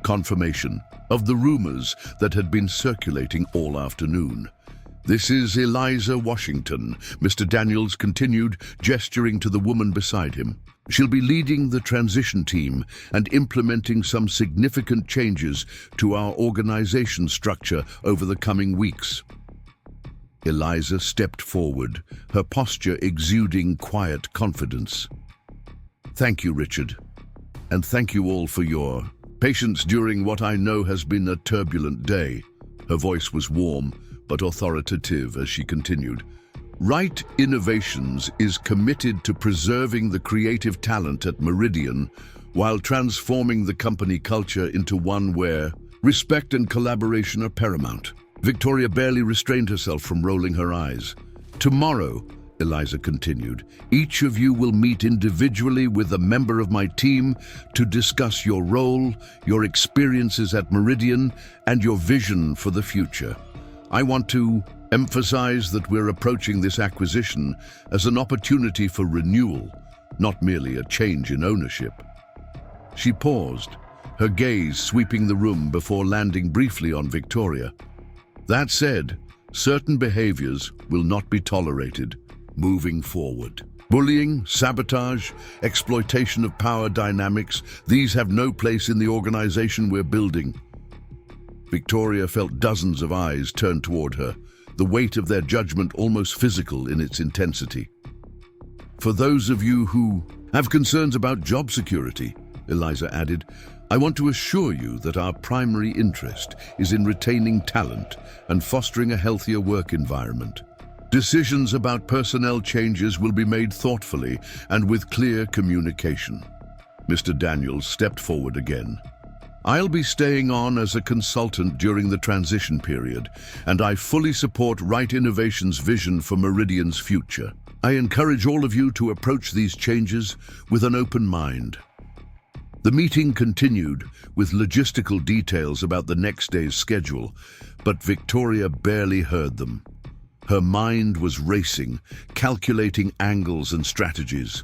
confirmation of the rumors that had been circulating all afternoon. "This is Eliza Washington," Mr. Daniels continued, gesturing to the woman beside him. "She'll be leading the transition team and implementing some significant changes to our organization structure over the coming weeks." Eliza stepped forward, her posture exuding quiet confidence. "Thank you, Richard, and thank you all for your patience during what I know has been a turbulent day." Her voice was warm but authoritative as she continued. "Wright Innovations is committed to preserving the creative talent at Meridian while transforming the company culture into one where respect and collaboration are paramount." Victoria barely restrained herself from rolling her eyes. "Tomorrow," Eliza continued, "each of you will meet individually with a member of my team to discuss your role, your experiences at Meridian, and your vision for the future. I want to emphasize that we're approaching this acquisition as an opportunity for renewal, not merely a change in ownership." She paused, her gaze sweeping the room before landing briefly on Victoria. "That said, certain behaviors will not be tolerated moving forward. Bullying, sabotage, exploitation of power dynamics, these have no place in the organization we're building." Victoria felt dozens of eyes turn toward her, the weight of their judgment almost physical in its intensity. "For those of you who have concerns about job security," Eliza added, "I want to assure you that our primary interest is in retaining talent and fostering a healthier work environment. Decisions about personnel changes will be made thoughtfully and with clear communication." Mr. Daniels stepped forward again. I'll be staying on as a consultant during the transition period, and I fully support Right Innovation's vision for Meridian's future. I encourage all of you to approach these changes with an open mind. The meeting continued with logistical details about the next day's schedule, but Victoria barely heard them. Her mind was racing, calculating angles and strategies.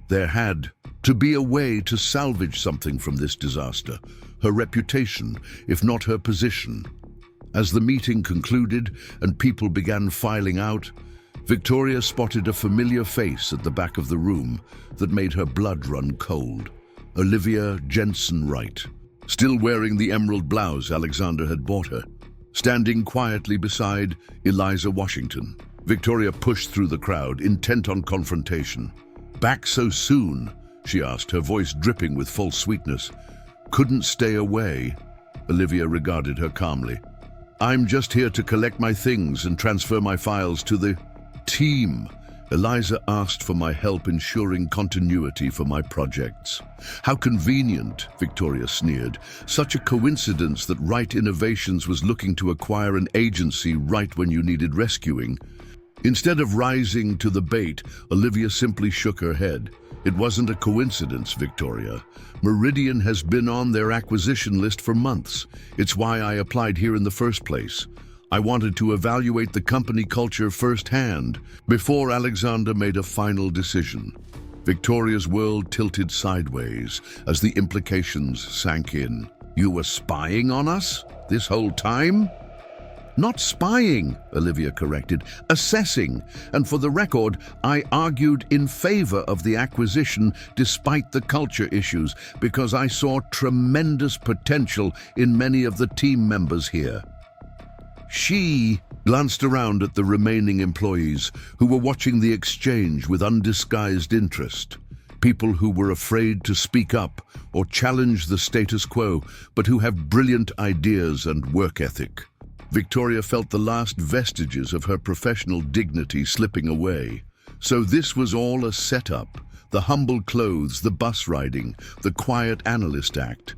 There had to be a way to salvage something from this disaster, her reputation, if not her position. As the meeting concluded and people began filing out, Victoria spotted a familiar face at the back of the room that made her blood run cold. Olivia Jensen Wright, still wearing the emerald blouse Alexander had bought her, standing quietly beside Eliza Washington. Victoria pushed through the crowd, intent on confrontation. "Back so soon?" she asked, her voice dripping with false sweetness. "Couldn't stay away?" Olivia regarded her calmly. "I'm just here to collect my things and transfer my files to the team." Eliza asked for my help ensuring continuity for my projects. "How convenient," Victoria sneered. "Such a coincidence that Right Innovations was looking to acquire an agency right when you needed rescuing." Instead of rising to the bait, Olivia simply shook her head. "It wasn't a coincidence, Victoria. Meridian has been on their acquisition list for months. It's why I applied here in the first place. I wanted to evaluate the company culture firsthand before Alexander made a final decision." Victoria's world tilted sideways as the implications sank in. "You were spying on us this whole time?" "Not spying," Olivia corrected, "assessing. And for the record, I argued in favor of the acquisition despite the culture issues because I saw tremendous potential in many of the team members here." She glanced around at the remaining employees who were watching the exchange with undisguised interest. People who were afraid to speak up or challenge the status quo, but who have brilliant ideas and work ethic. Victoria felt the last vestiges of her professional dignity slipping away. So this was all a setup. The humble clothes, the bus riding, the quiet analyst act.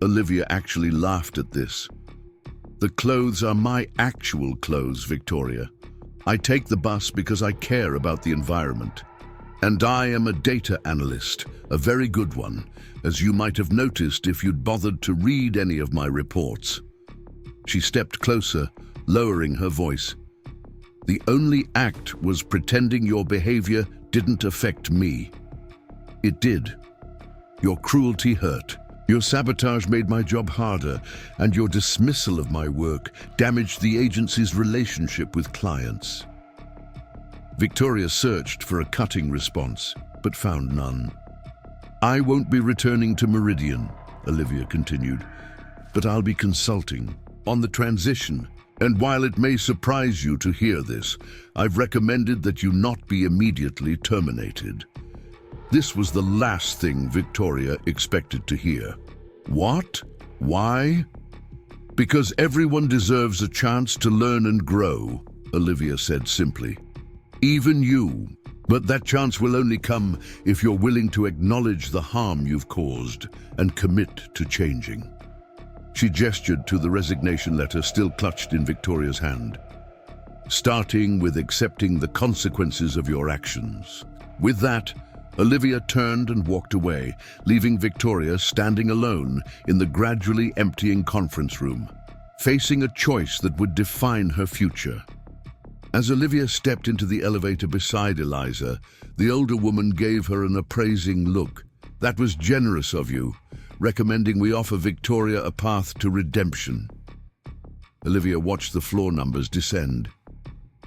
Olivia actually laughed at this. "The clothes are my actual clothes, Victoria. I take the bus because I care about the environment. And I am a data analyst, a very good one, as you might have noticed if you'd bothered to read any of my reports." She stepped closer, lowering her voice. "The only act was pretending your behavior didn't affect me. It did. Your cruelty hurt. Your sabotage made my job harder, and your dismissal of my work damaged the agency's relationship with clients." Victoria searched for a cutting response, but found none. "I won't be returning to Meridian," Olivia continued, "but I'll be consulting on the transition. And while it may surprise you to hear this, I've recommended that you not be immediately terminated." This was the last thing Victoria expected to hear. "What? Why?" "Because everyone deserves a chance to learn and grow," Olivia said simply. "Even you. But that chance will only come if you're willing to acknowledge the harm you've caused and commit to changing." She gestured to the resignation letter still clutched in Victoria's hand. "Starting with accepting the consequences of your actions." With that, Olivia turned and walked away, leaving Victoria standing alone in the gradually emptying conference room, facing a choice that would define her future. As Olivia stepped into the elevator beside Eliza, the older woman gave her an appraising look. "That was generous of you, recommending we offer Victoria a path to redemption." Olivia watched the floor numbers descend.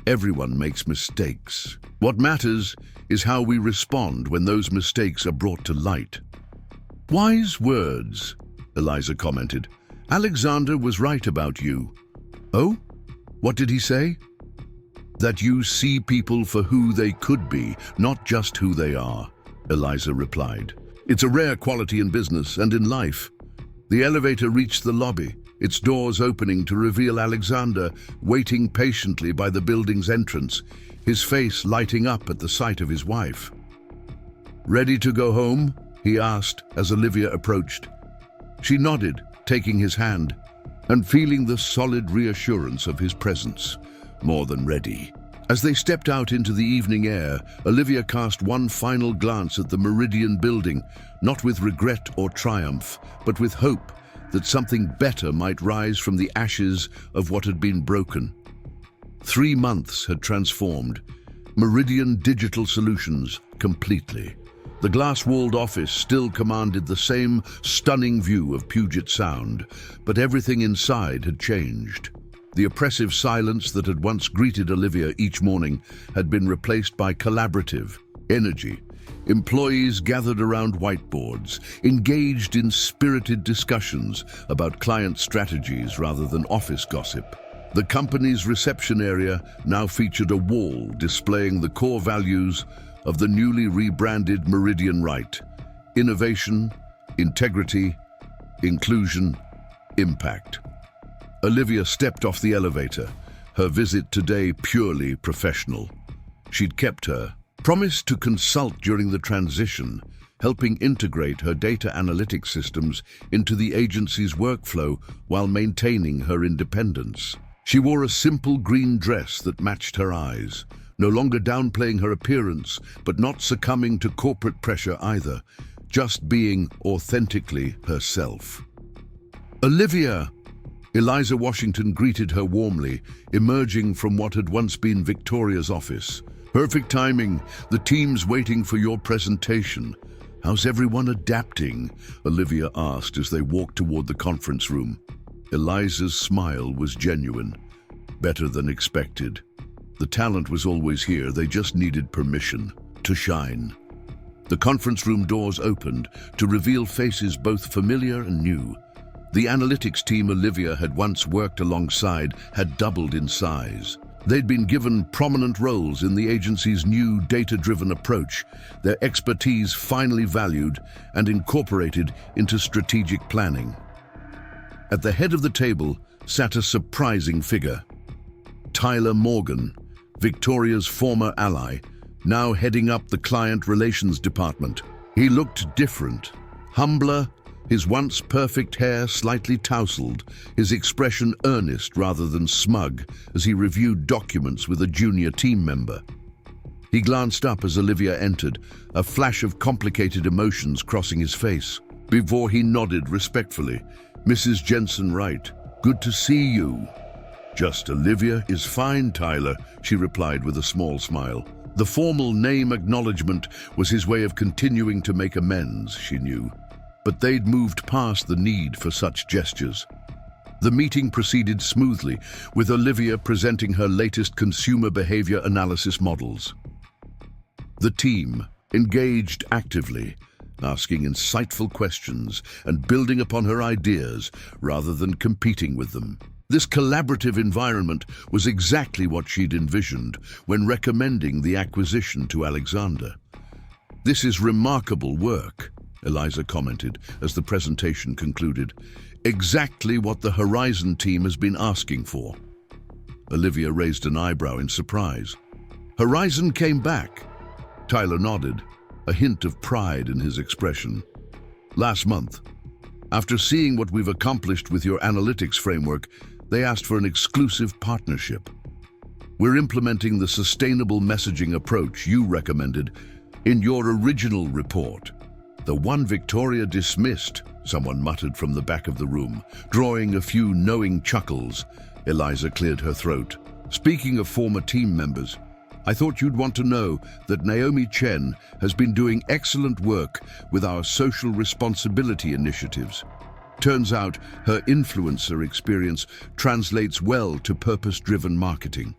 Everyone makes mistakes. What matters is how we respond when those mistakes are brought to light. "Wise words," Eliza commented. "Alexander was right about you." "Oh? What did he say?" "That you see people for who they could be, not just who they are," Eliza replied. "It's a rare quality in business and in life." The elevator reached the lobby, its doors opening to reveal Alexander waiting patiently by the building's entrance, his face lighting up at the sight of his wife. "Ready to go home?" he asked as Olivia approached. She nodded, taking his hand, and feeling the solid reassurance of his presence, more than ready. As they stepped out into the evening air, Olivia cast one final glance at the Meridian building, not with regret or triumph, but with hope that something better might rise from the ashes of what had been broken. 3 months had transformed Meridian Digital Solutions completely. The glass-walled office still commanded the same stunning view of Puget Sound, but everything inside had changed. The oppressive silence that had once greeted Olivia each morning had been replaced by collaborative energy. Employees gathered around whiteboards, engaged in spirited discussions about client strategies rather than office gossip. The company's reception area now featured a wall displaying the core values of the newly rebranded Meridian Right: innovation, integrity, inclusion, impact. Olivia stepped off the elevator, her visit today purely professional. She'd kept her promise to consult during the transition, helping integrate her data analytics systems into the agency's workflow while maintaining her independence. She wore a simple green dress that matched her eyes, no longer downplaying her appearance, but not succumbing to corporate pressure either, just being authentically herself. Olivia! Eliza Washington greeted her warmly, emerging from what had once been Victoria's office. Perfect timing. The team's waiting for your presentation. How's everyone adapting? Olivia asked as they walked toward the conference room. Eliza's smile was genuine, better than expected. The talent was always here, they just needed permission to shine. The conference room doors opened to reveal faces both familiar and new. The analytics team Olivia had once worked alongside had doubled in size. They'd been given prominent roles in the agency's new data-driven approach, their expertise finally valued and incorporated into strategic planning. At the head of the table sat a surprising figure. Tyler Morgan, Victoria's former ally, now heading up the client relations department. He looked different, humbler, his once perfect hair slightly tousled, his expression earnest rather than smug as he reviewed documents with a junior team member. He glanced up as Olivia entered, a flash of complicated emotions crossing his face, before he nodded respectfully. "Mrs. Jensen Wright, good to see you." "Just Olivia is fine, Tyler," she replied with a small smile. The formal name acknowledgement was his way of continuing to make amends, she knew. But they'd moved past the need for such gestures. The meeting proceeded smoothly, with Olivia presenting her latest consumer behavior analysis models. The team engaged actively, asking insightful questions and building upon her ideas rather than competing with them. This collaborative environment was exactly what she'd envisioned when recommending the acquisition to Alexander. "This is remarkable work," Eliza commented as the presentation concluded. "Exactly what the Horizon team has been asking for." Olivia raised an eyebrow in surprise. "Horizon came back?" Tyler nodded, a hint of pride in his expression. "Last month, after seeing what we've accomplished with your analytics framework, they asked for an exclusive partnership. We're implementing the sustainable messaging approach you recommended in your original report. The one Victoria dismissed," someone muttered from the back of the room, drawing a few knowing chuckles. Eliza cleared her throat. "Speaking of former team members, I thought you'd want to know that Naomi Chen has been doing excellent work with our social responsibility initiatives. Turns out her influencer experience translates well to purpose-driven marketing."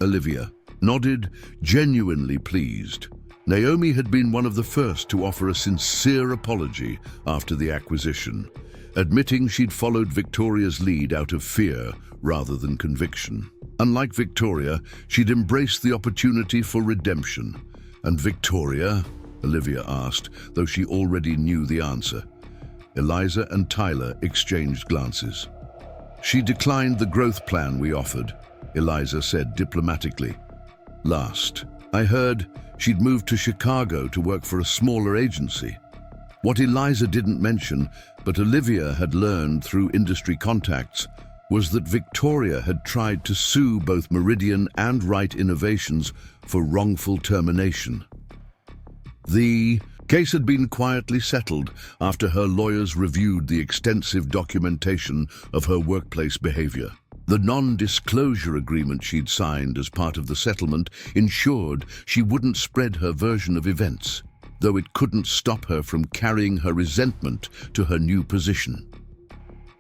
Olivia nodded, genuinely pleased. Naomi had been one of the first to offer a sincere apology after the acquisition, admitting she'd followed Victoria's lead out of fear rather than conviction. Unlike Victoria, she'd embraced the opportunity for redemption. "And Victoria?" Olivia asked, though she already knew the answer. Eliza and Tyler exchanged glances. "She declined the growth plan we offered," Eliza said diplomatically. "Last I heard, she'd moved to Chicago to work for a smaller agency." What Eliza didn't mention, but Olivia had learned through industry contacts, was that Victoria had tried to sue both Meridian and Right Innovations for wrongful termination. The case had been quietly settled after her lawyers reviewed the extensive documentation of her workplace behavior. The non-disclosure agreement she'd signed as part of the settlement ensured she wouldn't spread her version of events, though it couldn't stop her from carrying her resentment to her new position.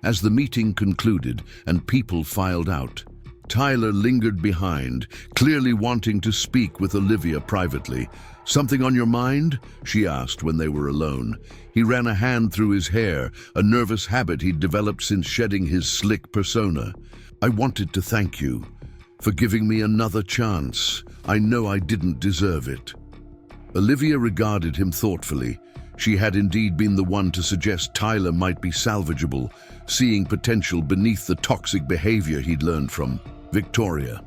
As the meeting concluded and people filed out, Tyler lingered behind, clearly wanting to speak with Olivia privately. "Something on your mind?" she asked when they were alone. He ran a hand through his hair, a nervous habit he'd developed since shedding his slick persona. "I wanted to thank you for giving me another chance. I know I didn't deserve it." Olivia regarded him thoughtfully. She had indeed been the one to suggest Tyler might be salvageable, seeing potential beneath the toxic behavior he'd learned from Victoria.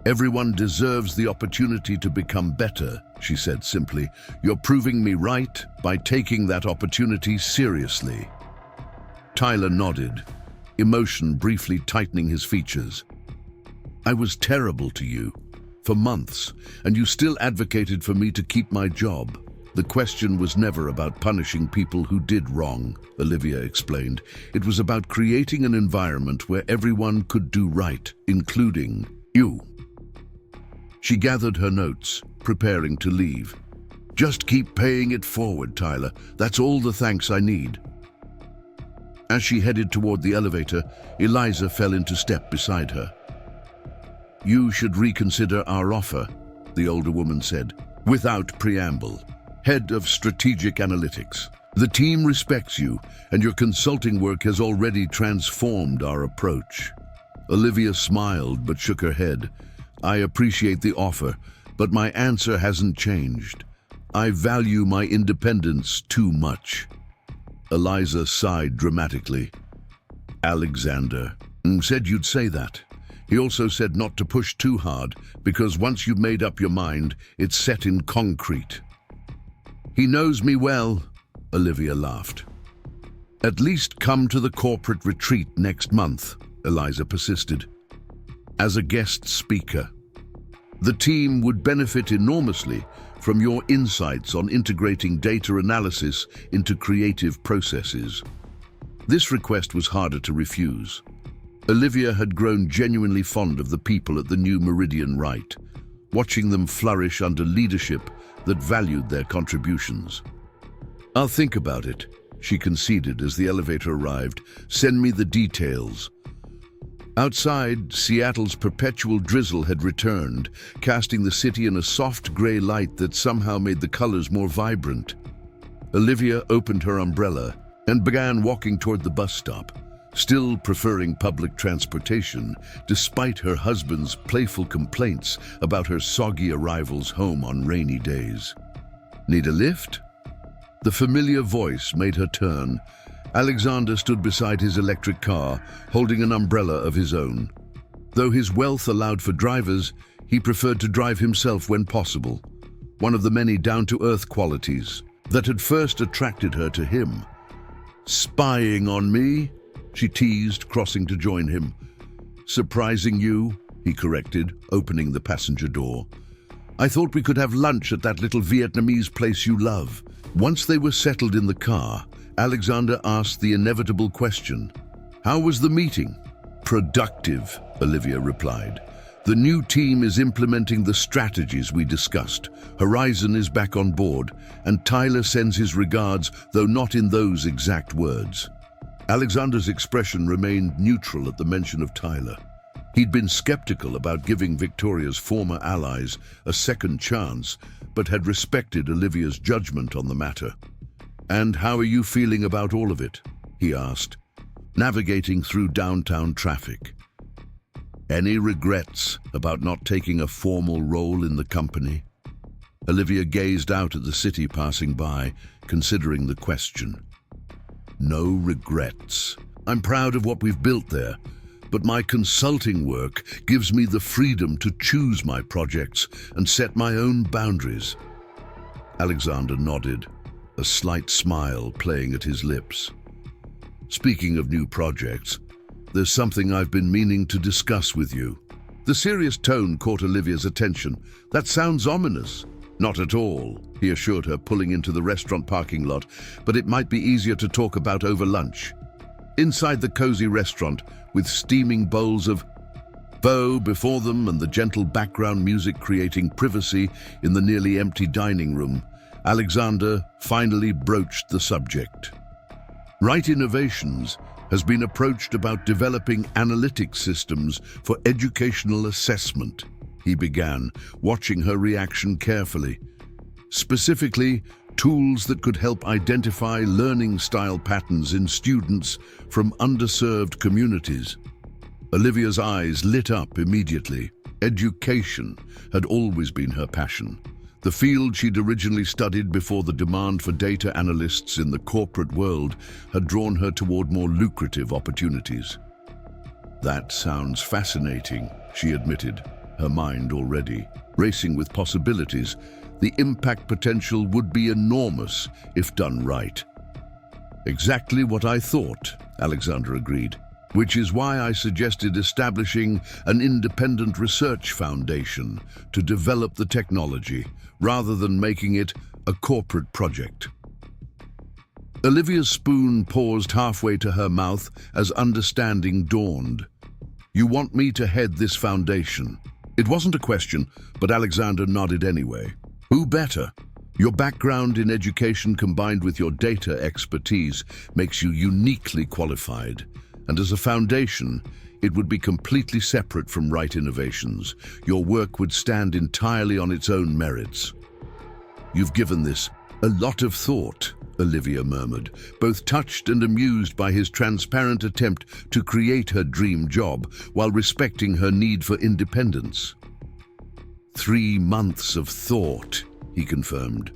"Everyone deserves the opportunity to become better," she said simply. "You're proving me right by taking that opportunity seriously." Tyler nodded, emotion briefly tightening his features. "I was terrible to you for months, and you still advocated for me to keep my job. The question was never about punishing people who did wrong," Olivia explained. "It was about creating an environment where everyone could do right, including you." She gathered her notes, preparing to leave. "Just keep paying it forward, Tyler. That's all the thanks I need." As she headed toward the elevator, Eliza fell into step beside her. "You should reconsider our offer," the older woman said, without preamble. "Head of Strategic Analytics. The team respects you, and your consulting work has already transformed our approach." Olivia smiled but shook her head. "I appreciate the offer, but my answer hasn't changed. I value my independence too much." Eliza sighed dramatically. "Alexander said you'd say that. He also said not to push too hard, because once you've made up your mind, it's set in concrete." "He knows me well," Olivia laughed. "At least come to the corporate retreat next month," Eliza persisted, "as a guest speaker. The team would benefit enormously from your insights on integrating data analysis into creative processes." This request was harder to refuse. Olivia had grown genuinely fond of the people at the new Meridian Right, watching them flourish under leadership that valued their contributions. "I'll think about it," she conceded as the elevator arrived. "Send me the details." Outside, Seattle's perpetual drizzle had returned, casting the city in a soft gray light that somehow made the colors more vibrant. Olivia opened her umbrella and began walking toward the bus stop, still preferring public transportation despite her husband's playful complaints about her soggy arrivals home on rainy days. "Need a lift?" The familiar voice made her turn. Alexander stood beside his electric car, holding an umbrella of his own. Though his wealth allowed for drivers, he preferred to drive himself when possible, one of the many down-to-earth qualities that had first attracted her to him. "Spying on me?" she teased, crossing to join him. "Surprising you," he corrected, opening the passenger door. "I thought we could have lunch at that little Vietnamese place you love." Once they were settled in the car, Alexander asked the inevitable question. "How was the meeting?" "Productive," Olivia replied. "The new team is implementing the strategies we discussed. Horizon is back on board, and Tyler sends his regards, though not in those exact words." Alexander's expression remained neutral at the mention of Tyler. He'd been skeptical about giving Victoria's former allies a second chance, but had respected Olivia's judgment on the matter. "And how are you feeling about all of it?" he asked, navigating through downtown traffic. "Any regrets about not taking a formal role in the company?" Olivia gazed out at the city passing by, considering the question. "No regrets. I'm proud of what we've built there, but my consulting work gives me the freedom to choose my projects and set my own boundaries." Alexander nodded. a slight smile playing at his lips. "Speaking of new projects, there's something I've been meaning to discuss with you." The serious tone caught Olivia's attention. "That sounds ominous." "Not at all," he assured her, pulling into the restaurant parking lot, "but it might be easier to talk about over lunch." Inside the cozy restaurant, with steaming bowls of pho before them and the gentle background music creating privacy in the nearly empty dining room, Alexander finally broached the subject. Right Innovations has been approached about developing analytic systems for educational assessment, he began, watching her reaction carefully. Specifically, tools that could help identify learning style patterns in students from underserved communities. Olivia's eyes lit up immediately. Education had always been her passion. The field she'd originally studied before the demand for data analysts in the corporate world had drawn her toward more lucrative opportunities. "That sounds fascinating," she admitted, her mind already racing with possibilities. The impact potential would be enormous if done right. "Exactly what I thought," Alexander agreed, "which is why I suggested establishing an independent research foundation to develop the technology, rather than making it a corporate project." Olivia's spoon paused halfway to her mouth as understanding dawned. "You want me to head this foundation?" It wasn't a question, but Alexander nodded anyway. "Who better? Your background in education combined with your data expertise makes you uniquely qualified. And as a foundation, it would be completely separate from Right Innovations. Your work would stand entirely on its own merits." "You've given this a lot of thought," Olivia murmured, both touched and amused by his transparent attempt to create her dream job while respecting her need for independence. 3 months of thought," he confirmed.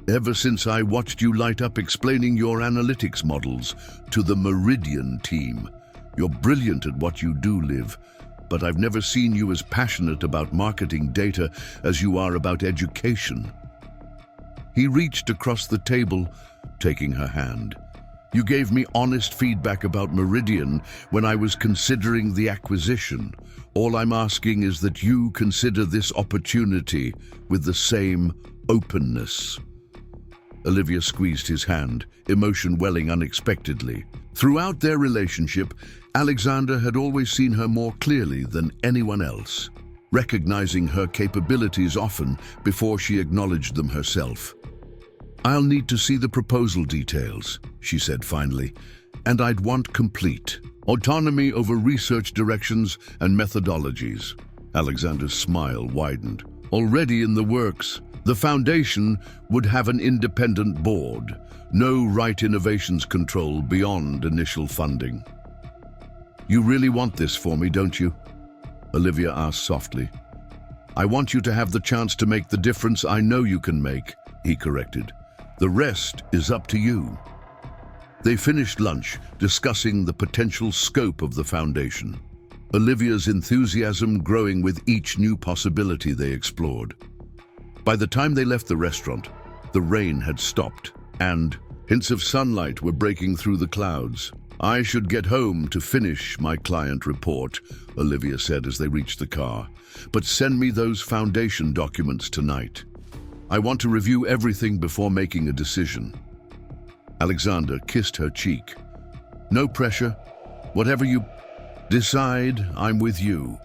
"Ever since I watched you light up explaining your analytics models to the Meridian team. You're brilliant at what you do, Liv, but I've never seen you as passionate about marketing data as you are about education." He reached across the table, taking her hand. "You gave me honest feedback about Meridian when I was considering the acquisition. All I'm asking is that you consider this opportunity with the same openness." Olivia squeezed his hand, emotion welling unexpectedly. Throughout their relationship, Alexander had always seen her more clearly than anyone else, recognizing her capabilities often before she acknowledged them herself. "I'll need to see the proposal details," she said finally, "and I'd want complete autonomy over research directions and methodologies." Alexander's smile widened. "Already in the works. The foundation would have an independent board, no Right Innovations control beyond initial funding." "You really want this for me, don't you?" Olivia asked softly. "I want you to have the chance to make the difference I know you can make," he corrected. "The rest is up to you." They finished lunch, discussing the potential scope of the foundation, Olivia's enthusiasm growing with each new possibility they explored. By the time they left the restaurant, the rain had stopped, and hints of sunlight were breaking through the clouds. "I should get home to finish my client report," Olivia said as they reached the car. "But send me those foundation documents tonight. I want to review everything before making a decision." Alexander kissed her cheek. "No pressure. Whatever you decide, I'm with you."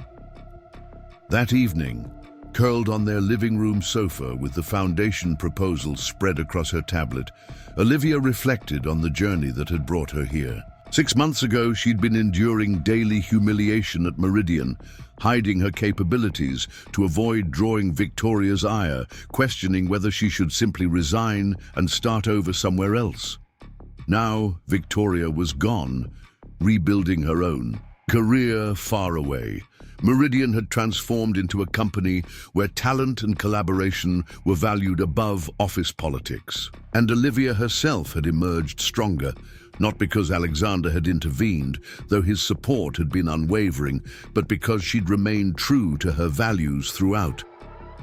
That evening, curled on their living room sofa with the foundation proposal spread across her tablet, Olivia reflected on the journey that had brought her here. 6 months ago, she'd been enduring daily humiliation at Meridian, hiding her capabilities to avoid drawing Victoria's ire, questioning whether she should simply resign and start over somewhere else. Now, Victoria was gone, rebuilding her own career far away. Meridian had transformed into a company where talent and collaboration were valued above office politics. And Olivia herself had emerged stronger, not because Alexander had intervened, though his support had been unwavering, but because she'd remained true to her values throughout.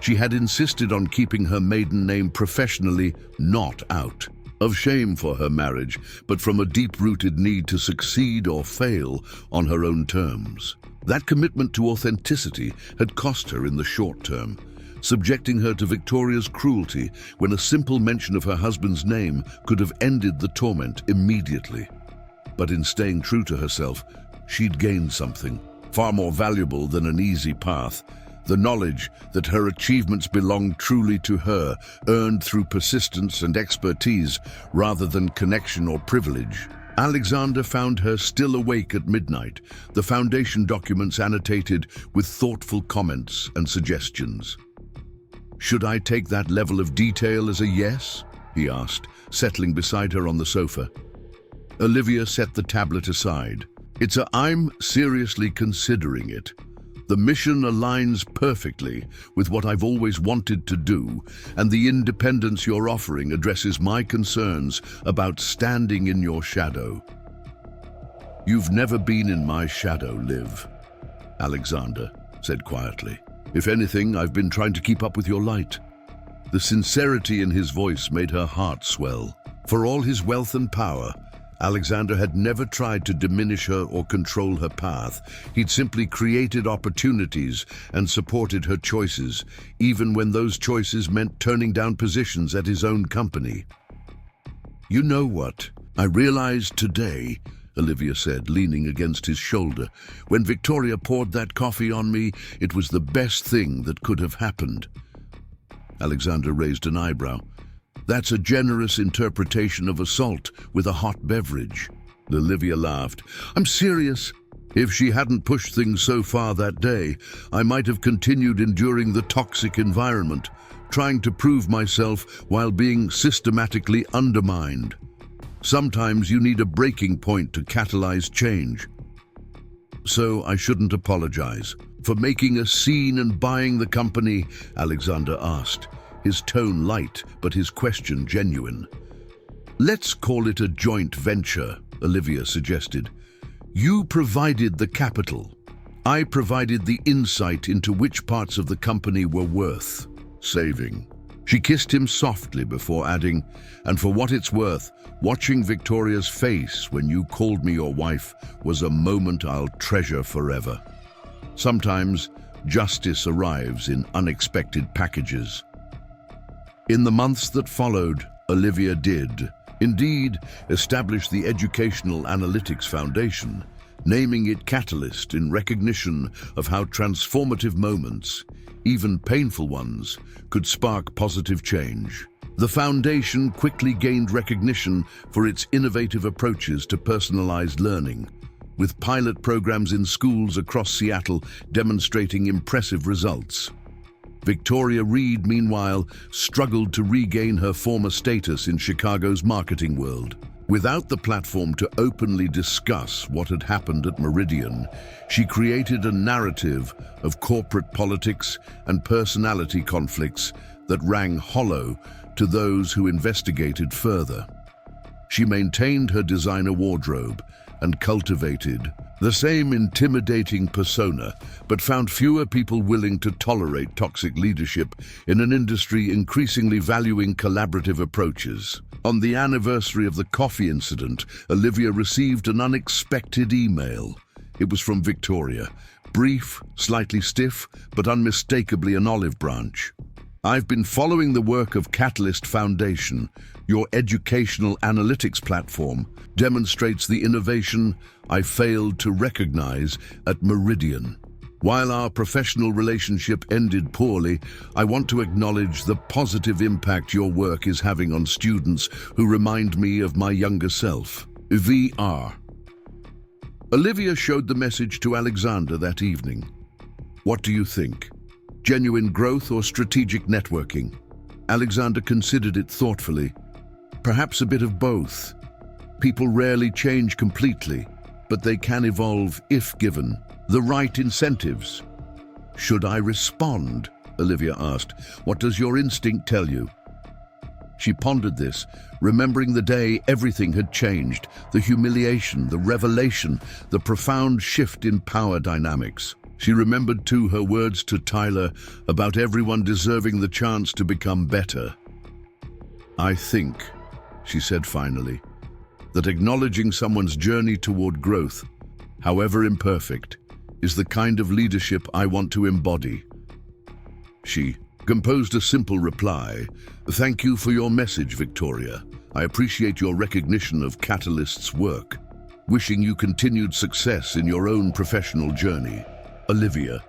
She had insisted on keeping her maiden name professionally, not out. of shame for her marriage, but from a deep-rooted need to succeed or fail on her own terms. That commitment to authenticity had cost her in the short term, subjecting her to Victoria's cruelty when a simple mention of her husband's name could have ended the torment immediately. But in staying true to herself, she'd gained something far more valuable than an easy path: the knowledge that her achievements belonged truly to her, earned through persistence and expertise rather than connection or privilege. Alexander found her still awake at midnight, the foundation documents annotated with thoughtful comments and suggestions. "Should I take that level of detail as a yes?" he asked, settling beside her on the sofa. Olivia set the tablet aside. "I'm seriously considering it. The mission aligns perfectly with what I've always wanted to do, and the independence you're offering addresses my concerns about standing in your shadow." "You've never been in my shadow, Liv," Alexander said quietly. "If anything, I've been trying to keep up with your light." The sincerity in his voice made her heart swell. For all his wealth and power, Alexander had never tried to diminish her or control her path. He'd simply created opportunities and supported her choices, even when those choices meant turning down positions at his own company. "You know what I realized today," Olivia said, leaning against his shoulder. "When Victoria poured that coffee on me, it was the best thing that could have happened." Alexander raised an eyebrow. "That's a generous interpretation of assault with a hot beverage." Olivia laughed. "I'm serious. If she hadn't pushed things so far that day, I might have continued enduring the toxic environment, trying to prove myself while being systematically undermined. Sometimes you need a breaking point to catalyze change. So I shouldn't apologize for making a scene and buying the company," Alexander asked, his tone light but his question genuine. "Let's call it a joint venture," Olivia suggested. "You provided the capital. I provided the insight into which parts of the company were worth saving." She kissed him softly before adding, "And for what it's worth, watching Victoria's face when you called me your wife was a moment I'll treasure forever." Sometimes justice arrives in unexpected packages. In the months that followed, Olivia did, indeed, establish the Educational Analytics Foundation, naming it Catalyst in recognition of how transformative moments, even painful ones, could spark positive change. The foundation quickly gained recognition for its innovative approaches to personalized learning, with pilot programs in schools across Seattle demonstrating impressive results. Victoria Reed, meanwhile, struggled to regain her former status in Chicago's marketing world. Without the platform to openly discuss what had happened at Meridian, she created a narrative of corporate politics and personality conflicts that rang hollow to those who investigated further. She maintained her designer wardrobe and cultivated the same intimidating persona, but found fewer people willing to tolerate toxic leadership in an industry increasingly valuing collaborative approaches. On the anniversary of the coffee incident, Olivia received an unexpected email. It was from Victoria, brief, slightly stiff, but unmistakably an olive branch. "I've been following the work of Catalyst Foundation. Your educational analytics platform demonstrates the innovation I failed to recognize at Meridian. While our professional relationship ended poorly, I want to acknowledge the positive impact your work is having on students who remind me of my younger self. VR." Olivia showed the message to Alexander that evening. "What do you think? Genuine growth or strategic networking?" Alexander considered it thoughtfully. "Perhaps a bit of both. People rarely change completely, but they can evolve if given the right incentives." "Should I respond?" Olivia asked. "What does your instinct tell you?" She pondered this, remembering the day everything had changed, the humiliation, the revelation, the profound shift in power dynamics. She remembered too her words to Tyler about everyone deserving the chance to become better. "I think she said finally, that acknowledging someone's journey toward growth, however imperfect, is the kind of leadership I want to embody. She composed a simple reply. Thank you for your message, Victoria. I appreciate your recognition of Catalyst's work. Wishing you continued success in your own professional journey. Olivia.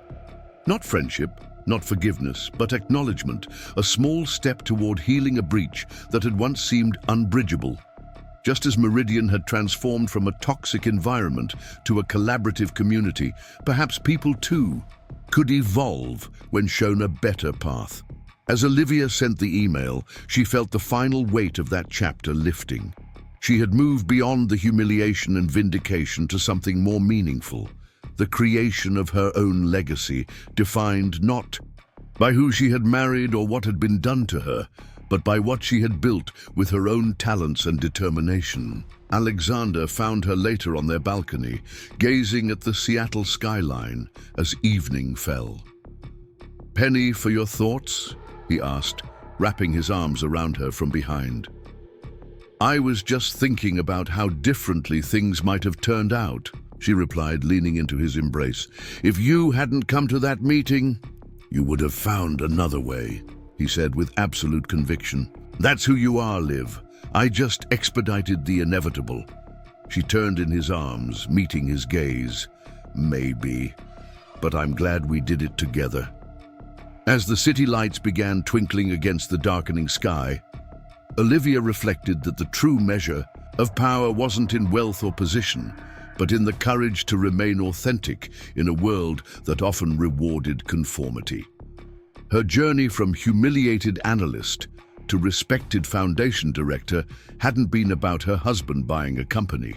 Not friendship, not forgiveness, but acknowledgement, a small step toward healing a breach that had once seemed unbridgeable. Just as Meridian had transformed from a toxic environment to a collaborative community, perhaps people too could evolve when shown a better path. As Olivia sent the email, she felt the final weight of that chapter lifting. She had moved beyond the humiliation and vindication to something more meaningful, the creation of her own legacy, defined not by who she had married or what had been done to her, but by what she had built with her own talents and determination. Alexander found her later on their balcony, gazing at the Seattle skyline as evening fell. "Penny, for your thoughts?" he asked, wrapping his arms around her from behind. "I was just thinking about how differently things might have turned out," she replied, leaning into his embrace. "If you hadn't come to that meeting, you would have found another way," he said with absolute conviction. "That's who you are, Liv. I just expedited the inevitable." She turned in his arms, meeting his gaze. "Maybe, but I'm glad we did it together." As the city lights began twinkling against the darkening sky, Olivia reflected that the true measure of power wasn't in wealth or position, but in the courage to remain authentic in a world that often rewarded conformity. Her journey from humiliated analyst to respected foundation director hadn't been about her husband buying a company.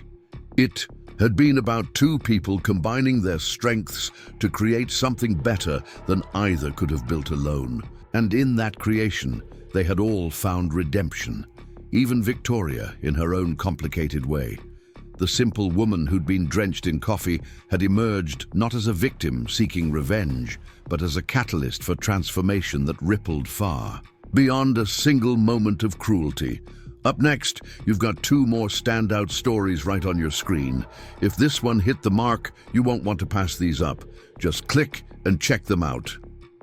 It had been about two people combining their strengths to create something better than either could have built alone. And in that creation, they had all found redemption, even Victoria in her own complicated way. The simple woman who'd been drenched in coffee had emerged not as a victim seeking revenge, but as a catalyst for transformation that rippled far, beyond a single moment of cruelty. Up next, you've got two more standout stories right on your screen. If this one hit the mark, you won't want to pass these up. Just click and check them out.